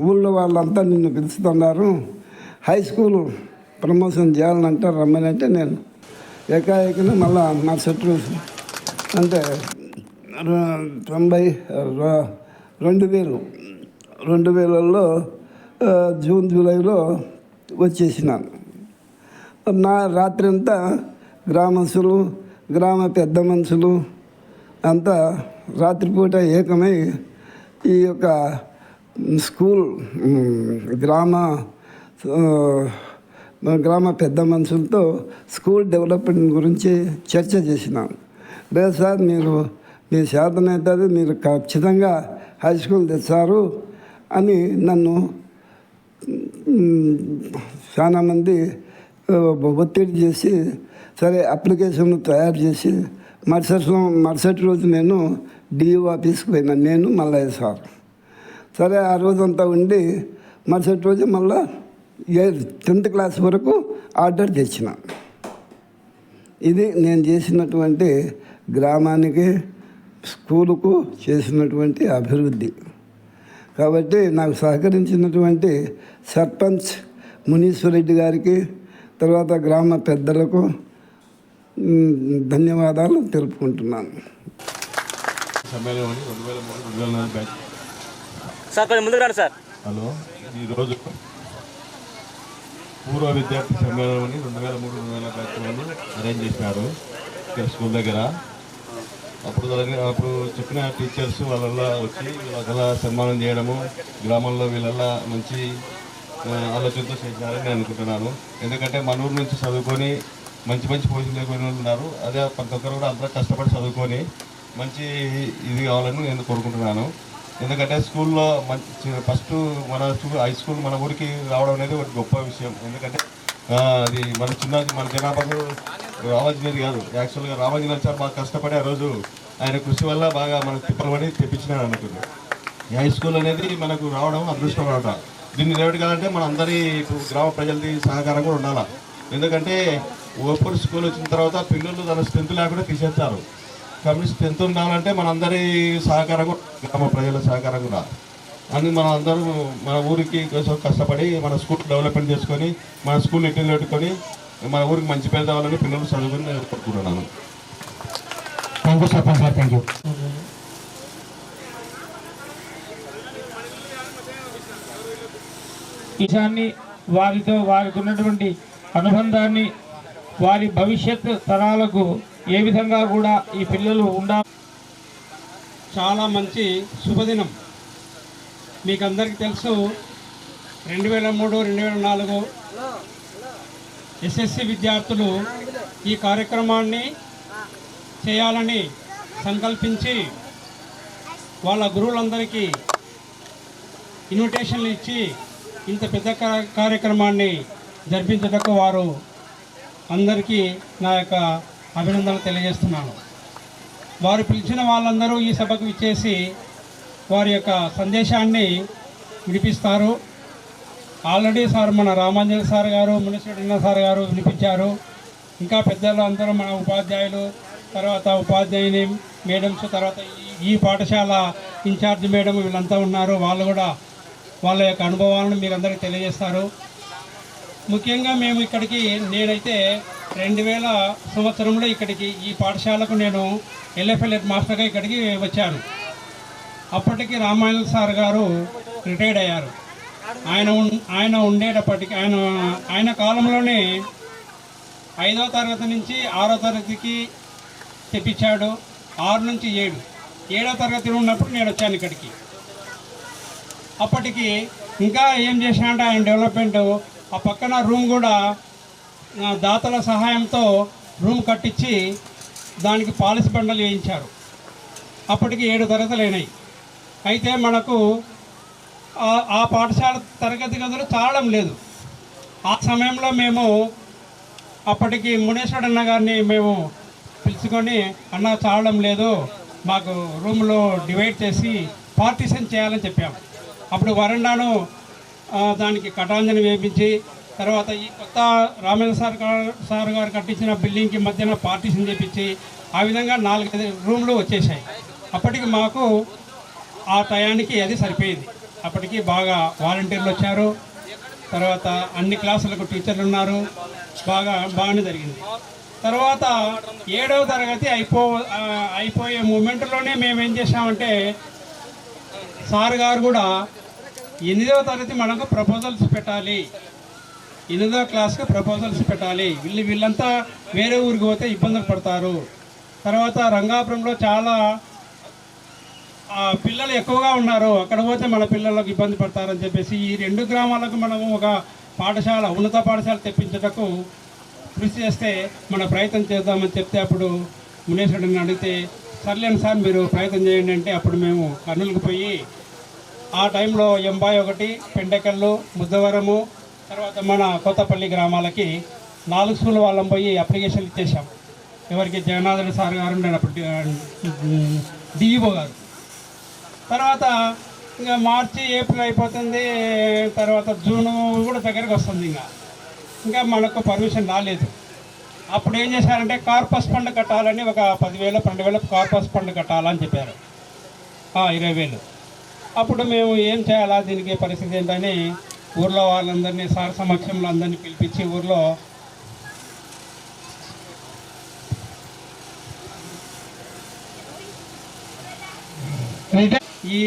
ఊళ్ళో వాళ్ళంతా నిన్ను పిలుస్తున్నారు, హై స్కూల్ ప్రమోషన్ చేయాలంటే రమ్మని అంటే నేను ఏకాఏకిన మళ్ళా మరుసటి రోజు అంటే 2000లో జూన్ జూలైలో వచ్చేసినాను. నా రాత్రి అంతా గ్రామస్తులు, గ్రామ పెద్ద మనుషులు అంతా రాత్రిపూట ఏకమై ఈ యొక్క స్కూల్ గ్రామ పెద్ద మనుషులతో స్కూల్ డెవలప్మెంట్ గురించి చర్చ చేసినాను. లేదు సార్, మీ శాతం అవుతుంది, మీరు ఖచ్చితంగా హై స్కూల్ తెచ్చారు అని నన్ను చాలామంది ఒత్తిడి చేసి, సరే అప్లికేషన్లు తయారు చేసి మరుసటి రోజు నేను డిఓ ఆఫీస్కి పోయినాను, నేను మల్లయ్య సార్. సరే ఆ రోజంతా ఉండి మరుసటి రోజు మళ్ళా 10th క్లాస్ వరకు ఆర్డర్ తెచ్చిన. ఇది నేను చేసినటువంటి గ్రామానికి, స్కూలుకు చేసినటువంటి అభివృద్ధి. కాబట్టి నాకు సహకరించినటువంటి సర్పంచ్ మునీశ్వరరెడ్డి గారికి, తర్వాత గ్రామ పెద్దలకు ధన్యవాదాలు తెలుపుకుంటున్నాను. సమ్మేళనం సార్ కొంచెం ముందుకు రండి సార్. హలో, ఈరోజు పూర్వ విద్యార్థి సమ్మేళనం అని 2003-2004 అరేంజ్ చేసినారు ఇక్కడ స్కూల్ దగ్గర. అప్పుడు చెప్పిన టీచర్స్ వాళ్ళ వచ్చి వీళ్ళ సన్మానం చేయడము, గ్రామంలో వీళ్ళ మంచి ఆలోచనతో చేసినారని నేను అనుకుంటున్నాను. ఎందుకంటే మన ఊరు నుంచి చదువుకొని మంచి పొజిషన్ లేకపోయిన వాళ్ళు ఉన్నారు. అదే ప్రతి ఒక్కరు కూడా అందరూ కష్టపడి చదువుకొని మంచి ఇది కావాలని నేను కోరుకుంటున్నాను. ఎందుకంటే స్కూల్లో ఫస్ట్ మన హై స్కూల్ మన ఊరికి రావడం అనేది ఒక గొప్ప విషయం. ఎందుకంటే అది మన జనాభాకు రామాంజనేయులు గారు, యాక్చువల్గా రామాంజనేయులు సార్ బాగా కష్టపడి ఆ రోజు ఆయన కృషి వల్ల బాగా మనకు తిప్పలబడి తెప్పించినాడు అనుకుంది. ఈ హై స్కూల్ అనేది మనకు రావడం అదృష్టం అనమాట. దీన్ని రేవటి కావాలంటే మన అందరి గ్రామ ప్రజలది సహకారం కూడా ఉండాలి. ఎందుకంటే ఓపూర్ స్కూల్ వచ్చిన తర్వాత పిల్లలు దాని స్ట్రెంత్ లేకుండా తీసేస్తారు. కాబట్టి స్ట్రెంత్ ఉండాలంటే మనందరి సహకారం, గ్రామ ప్రజల సహకారం కూడా అని మనం అందరూ మన ఊరికి కోసం కష్టపడి మన స్కూల్ డెవలప్మెంట్ చేసుకొని మన స్కూల్ ఇటీలు పెట్టుకొని మన ఊరికి మంచి పేరు తేవాలని పిల్లలు చదువుకుని నేను కోరుకుంటున్నాను. Thank you sarpanch sir. Thank you. విషయాన్ని వారికి ఉన్నటువంటి అనుబంధాన్ని వారి భవిష్యత్ తరాలకు ఏ విధంగా కూడా ఈ పిల్లలు చాలా మంచి శుభదినం. మీకు అందరికీ తెలుసు 2003-2004 ఎస్ఎస్సి విద్యార్థులు ఈ కార్యక్రమాన్ని చేయాలని సంకల్పించి వాళ్ళ గురువులందరికీ ఇన్విటేషన్లు ఇచ్చి ఇంత పెద్ద కార్యక్రమాన్ని జరిపించటకు వారు అందరికీ నా యొక్క అభినందనలు తెలియజేస్తున్నాను. వారు పిలిచిన వాళ్ళందరూ ఈ సభకు ఇచ్చేసి వారి యొక్క సందేశాన్ని వినిపిస్తారు. ఆల్రెడీ సార్ మన రామాంజనేయ సార్ గారు, మునిశ్వరన్న సార్ గారు వినిపించారు. ఇంకా పెద్దలు అందరూ మన ఉపాధ్యాయులు, తర్వాత ఉపాధ్యాయుని మేడమ్స్, తర్వాత ఈ పాఠశాల ఇన్ఛార్జ్ మేడం వీళ్ళంతా ఉన్నారు. వాళ్ళు కూడా వాళ్ళ యొక్క అనుభవాలను మీరందరికీ తెలియజేస్తారు. ముఖ్యంగా మేము ఇక్కడికి నేనైతే 2000 సంవత్సరంలో ఇక్కడికి ఈ పాఠశాలకు నేను LFL హెడ్ మాస్టర్గా ఇక్కడికి వచ్చాను. అప్పటికి రామాయణ సార్ గారు రిటైర్డ్ అయ్యారు. ఆయన ఉండేటప్పటికి ఆయన కాలంలోనే 5వ తరగతి నుంచి 6వ తరగతికి తెప్పించాడు. 6 నుంచి 7, 7వ తరగతిలో ఉన్నప్పుడు నేను వచ్చాను ఇక్కడికి. అప్పటికి ఇంకా ఏం చేశానంటే ఆయన డెవలప్మెంట్, ఆ పక్కన రూమ్ కూడా దాతల సహాయంతో రూమ్ కట్టించి దానికి పాలిసి బండలు వేయించారు. అప్పటికి 7 తరగతులు అయినాయి. అయితే మనకు ఆ పాఠశాల తరగతి గదులు చాలడం లేదు. ఆ సమయంలో మేము అప్పటికి మునేశ్వరన్న గారిని మేము పిలుచుకొని, అన్న చాలడం లేదు, మాకు రూమ్లో డివైడ్ చేసి పార్టీషన్ చేయాలని చెప్పాము. అప్పుడు వరండాను దానికి కటాంజని వేపించి, తర్వాత ఈ కొత్త రామేంద్ర సార్ గారు కట్టించిన బిల్డింగ్కి మధ్యన పార్టీషన్ చేపించి, ఆ విధంగా 4 రూమ్లు వచ్చేసాయి. అప్పటికి మాకు ఆ టయానికి అది సరిపోయింది. అప్పటికి బాగా వాలంటీర్లు వచ్చారు, తర్వాత అన్ని క్లాసులకు టీచర్లు ఉన్నారు, బాగానే జరిగింది. తర్వాత 7వ తరగతి అయిపోయే మూమెంట్లోనే మేము ఏం చేసామంటే, సార్ గారు కూడా 8వ తరగతి మనకు ప్రపోజల్స్ పెట్టాలి, 8వ క్లాస్కి ప్రపోజల్స్ పెట్టాలి, వీళ్ళంతా వేరే ఊరికి పోతే ఇబ్బందులు పడతారు, తర్వాత రంగాపురంలో చాలా పిల్లలు ఎక్కువగా ఉన్నారు, అక్కడ పోతే మన పిల్లలకు ఇబ్బంది పడతారని చెప్పేసి ఈ 2 గ్రామాలకు మనము ఒక పాఠశాల, ఉన్నత పాఠశాల తెప్పించటకు కృషి చేస్తే మన ప్రయత్నం చేద్దామని చెప్తే, అప్పుడు మునేశ్వరుడిని అడిగితే సర్లేండి సార్ మీరు ప్రయత్నం చేయండి అంటే, అప్పుడు మేము కర్నూలుకు పోయి ఆ టైంలో 81, పెండకల్లు, ముద్దవరము, తర్వాత మన కొత్తపల్లి గ్రామాలకి 4 స్కూల్ వాళ్ళం పోయి అప్లికేషన్లు ఇచ్చేసాం. ఎవరికి జగన్నాథుడు సార్ గారు ఉండేటప్పుడు డిఈఓ గారు. తర్వాత ఇంకా మార్చి ఏప్రిల్ అయిపోతుంది, తర్వాత జూను కూడా దగ్గరికి వస్తుంది. ఇంకా మనకు పర్మిషన్ రాలేదు. అప్పుడు ఏం చేశారంటే కార్పస్ ఫండ్ కట్టాలని ఒక 10,000 12,000 కార్పస్ ఫండ్ కట్టాలని చెప్పారు, 20,000. అప్పుడు మేము ఏం చేయాలా, దీనికి పరిస్థితి ఏంటని ఊర్లో వాళ్ళందరినీ సార్ సమక్షంలో అందరినీ పిలిపించి ఊర్లో ఈ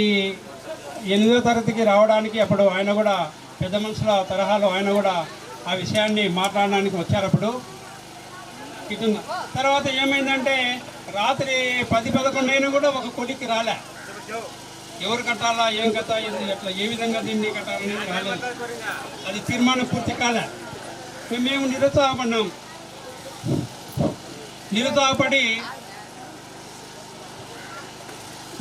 8వ తరగతికి రావడానికి అప్పుడు ఆయన కూడా పెద్ద మనుషుల తరహాలో ఆయన కూడా ఆ విషయాన్ని మాట్లాడడానికి వచ్చారు. అప్పుడు ఇటు తర్వాత ఏమైందంటే రాత్రి 10-11 అయినా కూడా ఒక కొలిక్కి రాలే. ఎవరు కట్టాలా, ఏం కథ, ఎట్లా ఏ విధంగా దీన్ని కట్టాలనేది రాలేదు. అది తీర్మానం పూర్తి కాలే. మేము నిరుత్సాహపడినాం.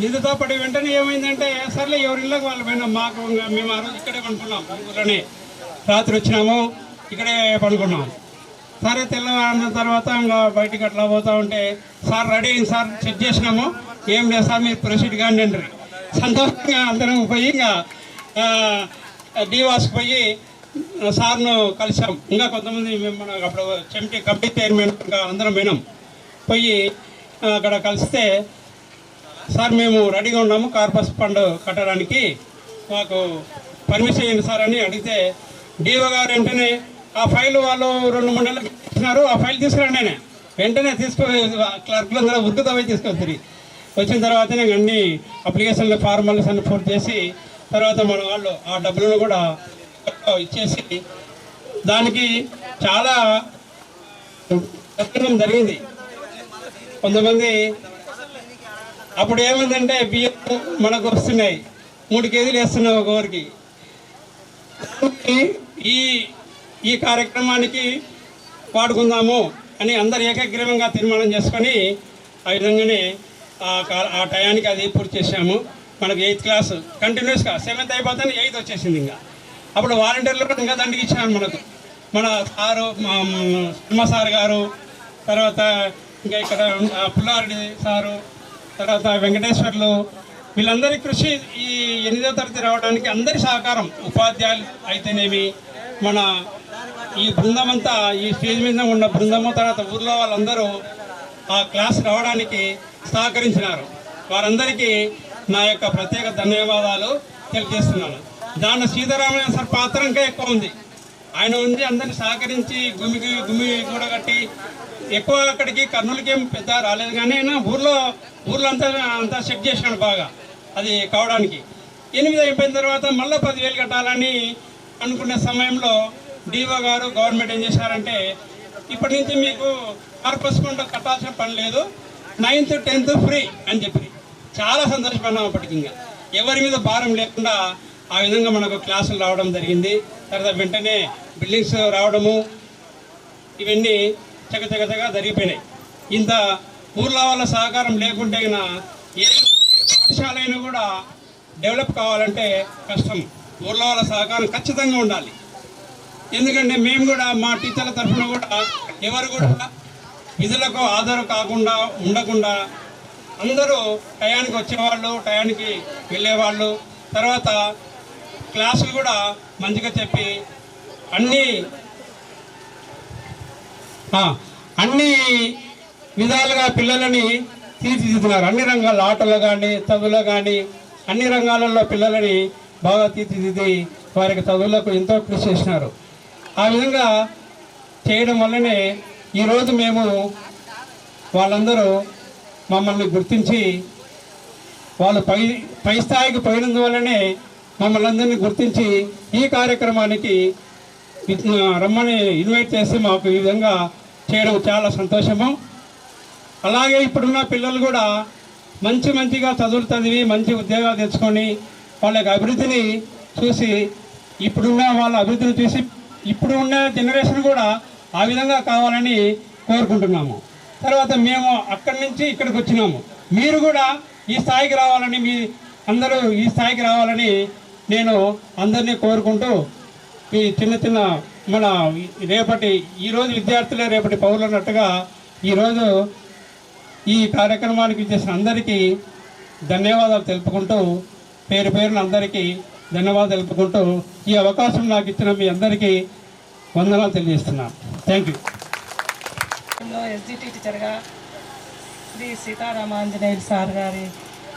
నిరుత్సాహపడి వెంటనే ఏమైందంటే సర్లే ఎవరి ఇళ్ళకి వాళ్ళు పోయినాం. మాకు మేము ఆ రోజు ఇక్కడే పడుకున్నాం. ఊళ్ళోనే రాత్రి వచ్చినాము, ఇక్కడే పడుకున్నాం. సరే తెల్లవారిన తర్వాత ఇంకా బయటికి అట్లా పోతూ ఉంటే సార్ రెడీ అయింది సార్, చెక్ చేసినాము, ఏం లేదు సార్ మీరు ప్రొసీడ్ కానీ అంటారు. సంతోషంగా అందరం పోయి ఇంకా డీవాస్కి పోయి సార్ను కలిసాం. ఇంకా కొంతమంది మన అప్పుడు కమిటీ చైర్మన్ ఇంకా అందరం పోయినాం. పోయి అక్కడ కలిస్తే సార్ మేము రెడీగా ఉన్నాము కార్పస్ ఫండ్ కట్టడానికి, మాకు పర్మిషన్ ఇవ్వండి సార్ అని అడిగితే డిఓ గారు వెంటనే ఆ ఫైల్ వాళ్ళు 2-3 నెలలు ఇచ్చినారు, ఆ ఫైల్ తీసుకురండి. వెంటనే క్లర్క్లు అందరూ ఉరుకుతా పోయి తీసుకొస్తారు. వచ్చిన తర్వాత నేను అన్ని అప్లికేషన్లు ఫార్మాలిటీస్ అన్ని పూర్తి చేసి తర్వాత మన వాళ్ళు ఆ డబ్బులను కూడా ఇచ్చేసి దానికి చాలా జరిగింది. కొంతమంది అప్పుడు ఏమైందంటే బియ్యం మనకు వస్తున్నాయి, 3 కేజీలు వేస్తున్నాం ఒకరికి. ఈ కార్యక్రమానికి వాడుకుందాము అని అందరు ఏకగ్రీవంగా తీర్మానం చేసుకొని ఆ విధంగానే ఆ టయానికి అది పూర్తి చేసాము. మనకు 8th క్లాస్ కంటిన్యూస్గా 7th అయిపోతానే 8th వచ్చేసింది. ఇంకా అప్పుడు వాలంటీర్లు కూడా ఇంకా దండికి ఇచ్చాను మనకు. మన సారు సినిమా సార్ గారు, తర్వాత ఇంకా ఇక్కడ పుల్లారెడ్డి సారు, తర్వాత వెంకటేశ్వర్లు, వీళ్ళందరి కృషి ఈ 8వ తరగతి రావడానికి అందరి సహకారం, ఉపాధ్యాయులు అయితేనేమి, మన ఈ బృందం అంతా ఈ స్టేజ్ మీద ఉన్న బృందము, తర్వాత ఊర్లో వాళ్ళందరూ ఆ క్లాస్ రావడానికి సహకరించినారు. వారందరికీ నా యొక్క ప్రత్యేక ధన్యవాదాలు తెలియజేస్తున్నాను. దాని సీతారామయ్య సార్ పాత్ర ఇంకా ఎక్కువ ఉంది. ఆయన ఉంది అందరిని సహకరించి గుమి కూడా కట్టి ఎక్కువ అక్కడికి కర్నూలుకి ఏం పెద్ద రాలేదు, కానీ ఆయన ఊర్లో అంతా చెక్ చేసినాడు బాగా అది కావడానికి. 8 అయిపోయిన తర్వాత మళ్ళీ 10,000 కట్టాలని అనుకునే సమయంలో డిఓ గారు గవర్నమెంట్ ఏం చేశారంటే ఇప్పటి నుంచి మీకు కార్పస్ ఫండ్ కట్టాల్సిన పని లేదు, 9th 10th ఫ్రీ అని చెప్పి చాలా సంతోషపడినాం. అప్పటికి ఇంకా ఎవరి మీద భారం లేకుండా ఆ విధంగా మనకు క్లాసులు రావడం జరిగింది. తర్వాత వెంటనే బిల్డింగ్స్ రావడము ఇవన్నీ చకచకచగా జరిగిపోయినాయి. ఇంత ఊర్లో వాళ్ళ సహకారం లేకుంటే ఏ పాఠశాల అయినా కూడా డెవలప్ కావాలంటే కష్టం. ఊర్లో వాళ్ళ సహకారం ఖచ్చితంగా ఉండాలి. ఎందుకంటే మేము కూడా మా టీచర్ల తరఫున కూడా ఎవరు కూడా విధులకు ఆధారం కాకుండా ఉండకుండా అందరూ టయానికి వచ్చేవాళ్ళు, టయానికి వెళ్ళేవాళ్ళు. తర్వాత క్లాసులు కూడా మంచిగా చెప్పి అన్ని విధాలుగా పిల్లలని తీర్చిదిద్దుతున్నారు. అన్ని రంగాల్లో, ఆటలో కానీ చదువులో కానీ అన్ని రంగాలలో పిల్లలని బాగా తీర్చిదిద్ది వారికి చదువులకు ఎంతో కృషి చేసినారు. ఆ విధంగా చేయడం వల్లనే ఈరోజు మేము వాళ్ళందరూ మమ్మల్ని గుర్తించి వాళ్ళు పై స్థాయికి పోయినందువల్లనే మమ్మల్ని అందరినీ గుర్తించి ఈ కార్యక్రమానికి రమ్మని ఇన్వైట్ చేసి మాకు ఈ విధంగా చేయడం చాలా సంతోషము. అలాగే ఇప్పుడున్న పిల్లలు కూడా మంచిగా చదువులు చదివి మంచి ఉద్యోగాలు తెచ్చుకొని వాళ్ళ యొక్క అభివృద్ధిని చూసి ఇప్పుడున్న వాళ్ళ అభివృద్ధిని చూసి ఇప్పుడు ఉన్న జనరేషన్ కూడా ఆ విధంగా కావాలని కోరుకుంటున్నాము. తర్వాత మేము అక్కడి నుంచి ఇక్కడికి వచ్చినాము. మీరు కూడా ఈ స్థాయికి రావాలని, మీ అందరూ ఈ స్థాయికి రావాలని నేను అందరినీ కోరుకుంటూ ఈ చిన్న మన ఈరోజు విద్యార్థులే రేపటి పౌరులు అన్నట్టుగా ఈరోజు ఈ కార్యక్రమానికి చేసిన అందరికీ ధన్యవాదాలు తెలుపుకుంటూ పేరున అందరికీ ధన్యవాదాలు తెలుపుకుంటూ ఈ అవకాశం నాకు ఇచ్చిన మీ అందరికీ వందనాలు తెలియజేస్తున్నాను. Thank you. ఎస్జిటి టీచర్గా శ్రీ సీతారామాంజనేయులు సార్ గారి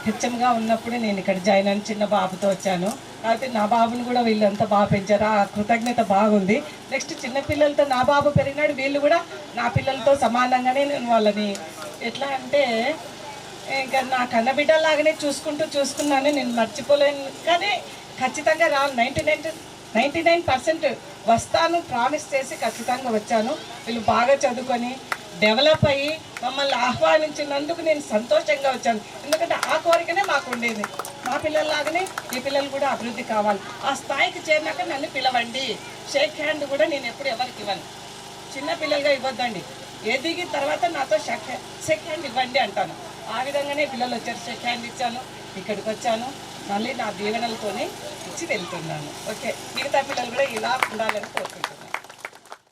హెచ్ఎంగా ఉన్నప్పుడు నేను ఇక్కడ జాయిన్ అయిన చిన్న బాబుతో వచ్చాను. కాబట్టి నా బాబుని కూడా వీళ్ళంతా బాగా పెంచారు. ఆ కృతజ్ఞత బాగుంది. నెక్స్ట్ చిన్నపిల్లలతో నా బాబు పెరిగినాడు, వీళ్ళు కూడా నా పిల్లలతో సమానంగానే నేను వాళ్ళని ఎట్లా అంటే ఇంకా నా కన్నబిడ్డలాగానే చూసుకున్నాను. నేను మర్చిపోలేను, కానీ ఖచ్చితంగా 99% వస్తాను ప్రామిస్ చేసి ఖచ్చితంగా వచ్చాను. వీళ్ళు బాగా చదువుకొని డెవలప్ అయ్యి మమ్మల్ని ఆహ్వానించినందుకు నేను సంతోషంగా వచ్చాను. ఎందుకంటే ఆ కోరికనే మాకు ఉండేది. మా పిల్లల్లాగానే ఈ పిల్లలు కూడా అభివృద్ధి కావాలి. ఆ స్థాయికి చేరినాక నన్ను పిలవండి. షేక్ హ్యాండ్ కూడా నేను ఎప్పుడు ఎవరికి ఇవ్వను, చిన్న పిల్లలుగా ఇవ్వద్దండి. ఎదిగిన తర్వాత నాతో షేక్ హ్యాండ్ ఇవ్వండి అంటాను. ఆ విధంగానే పిల్లలు వచ్చారు, షేక్ హ్యాండ్ ఇచ్చాను, ఇక్కడికి వచ్చాను. మళ్ళీ నా దీవెనలతోనే ఇచ్చి వెళ్తున్నాను. ఓకే, మిగతా పిల్లలు కూడా ఇలా ఉండాలని కోరుకుంటున్నాను.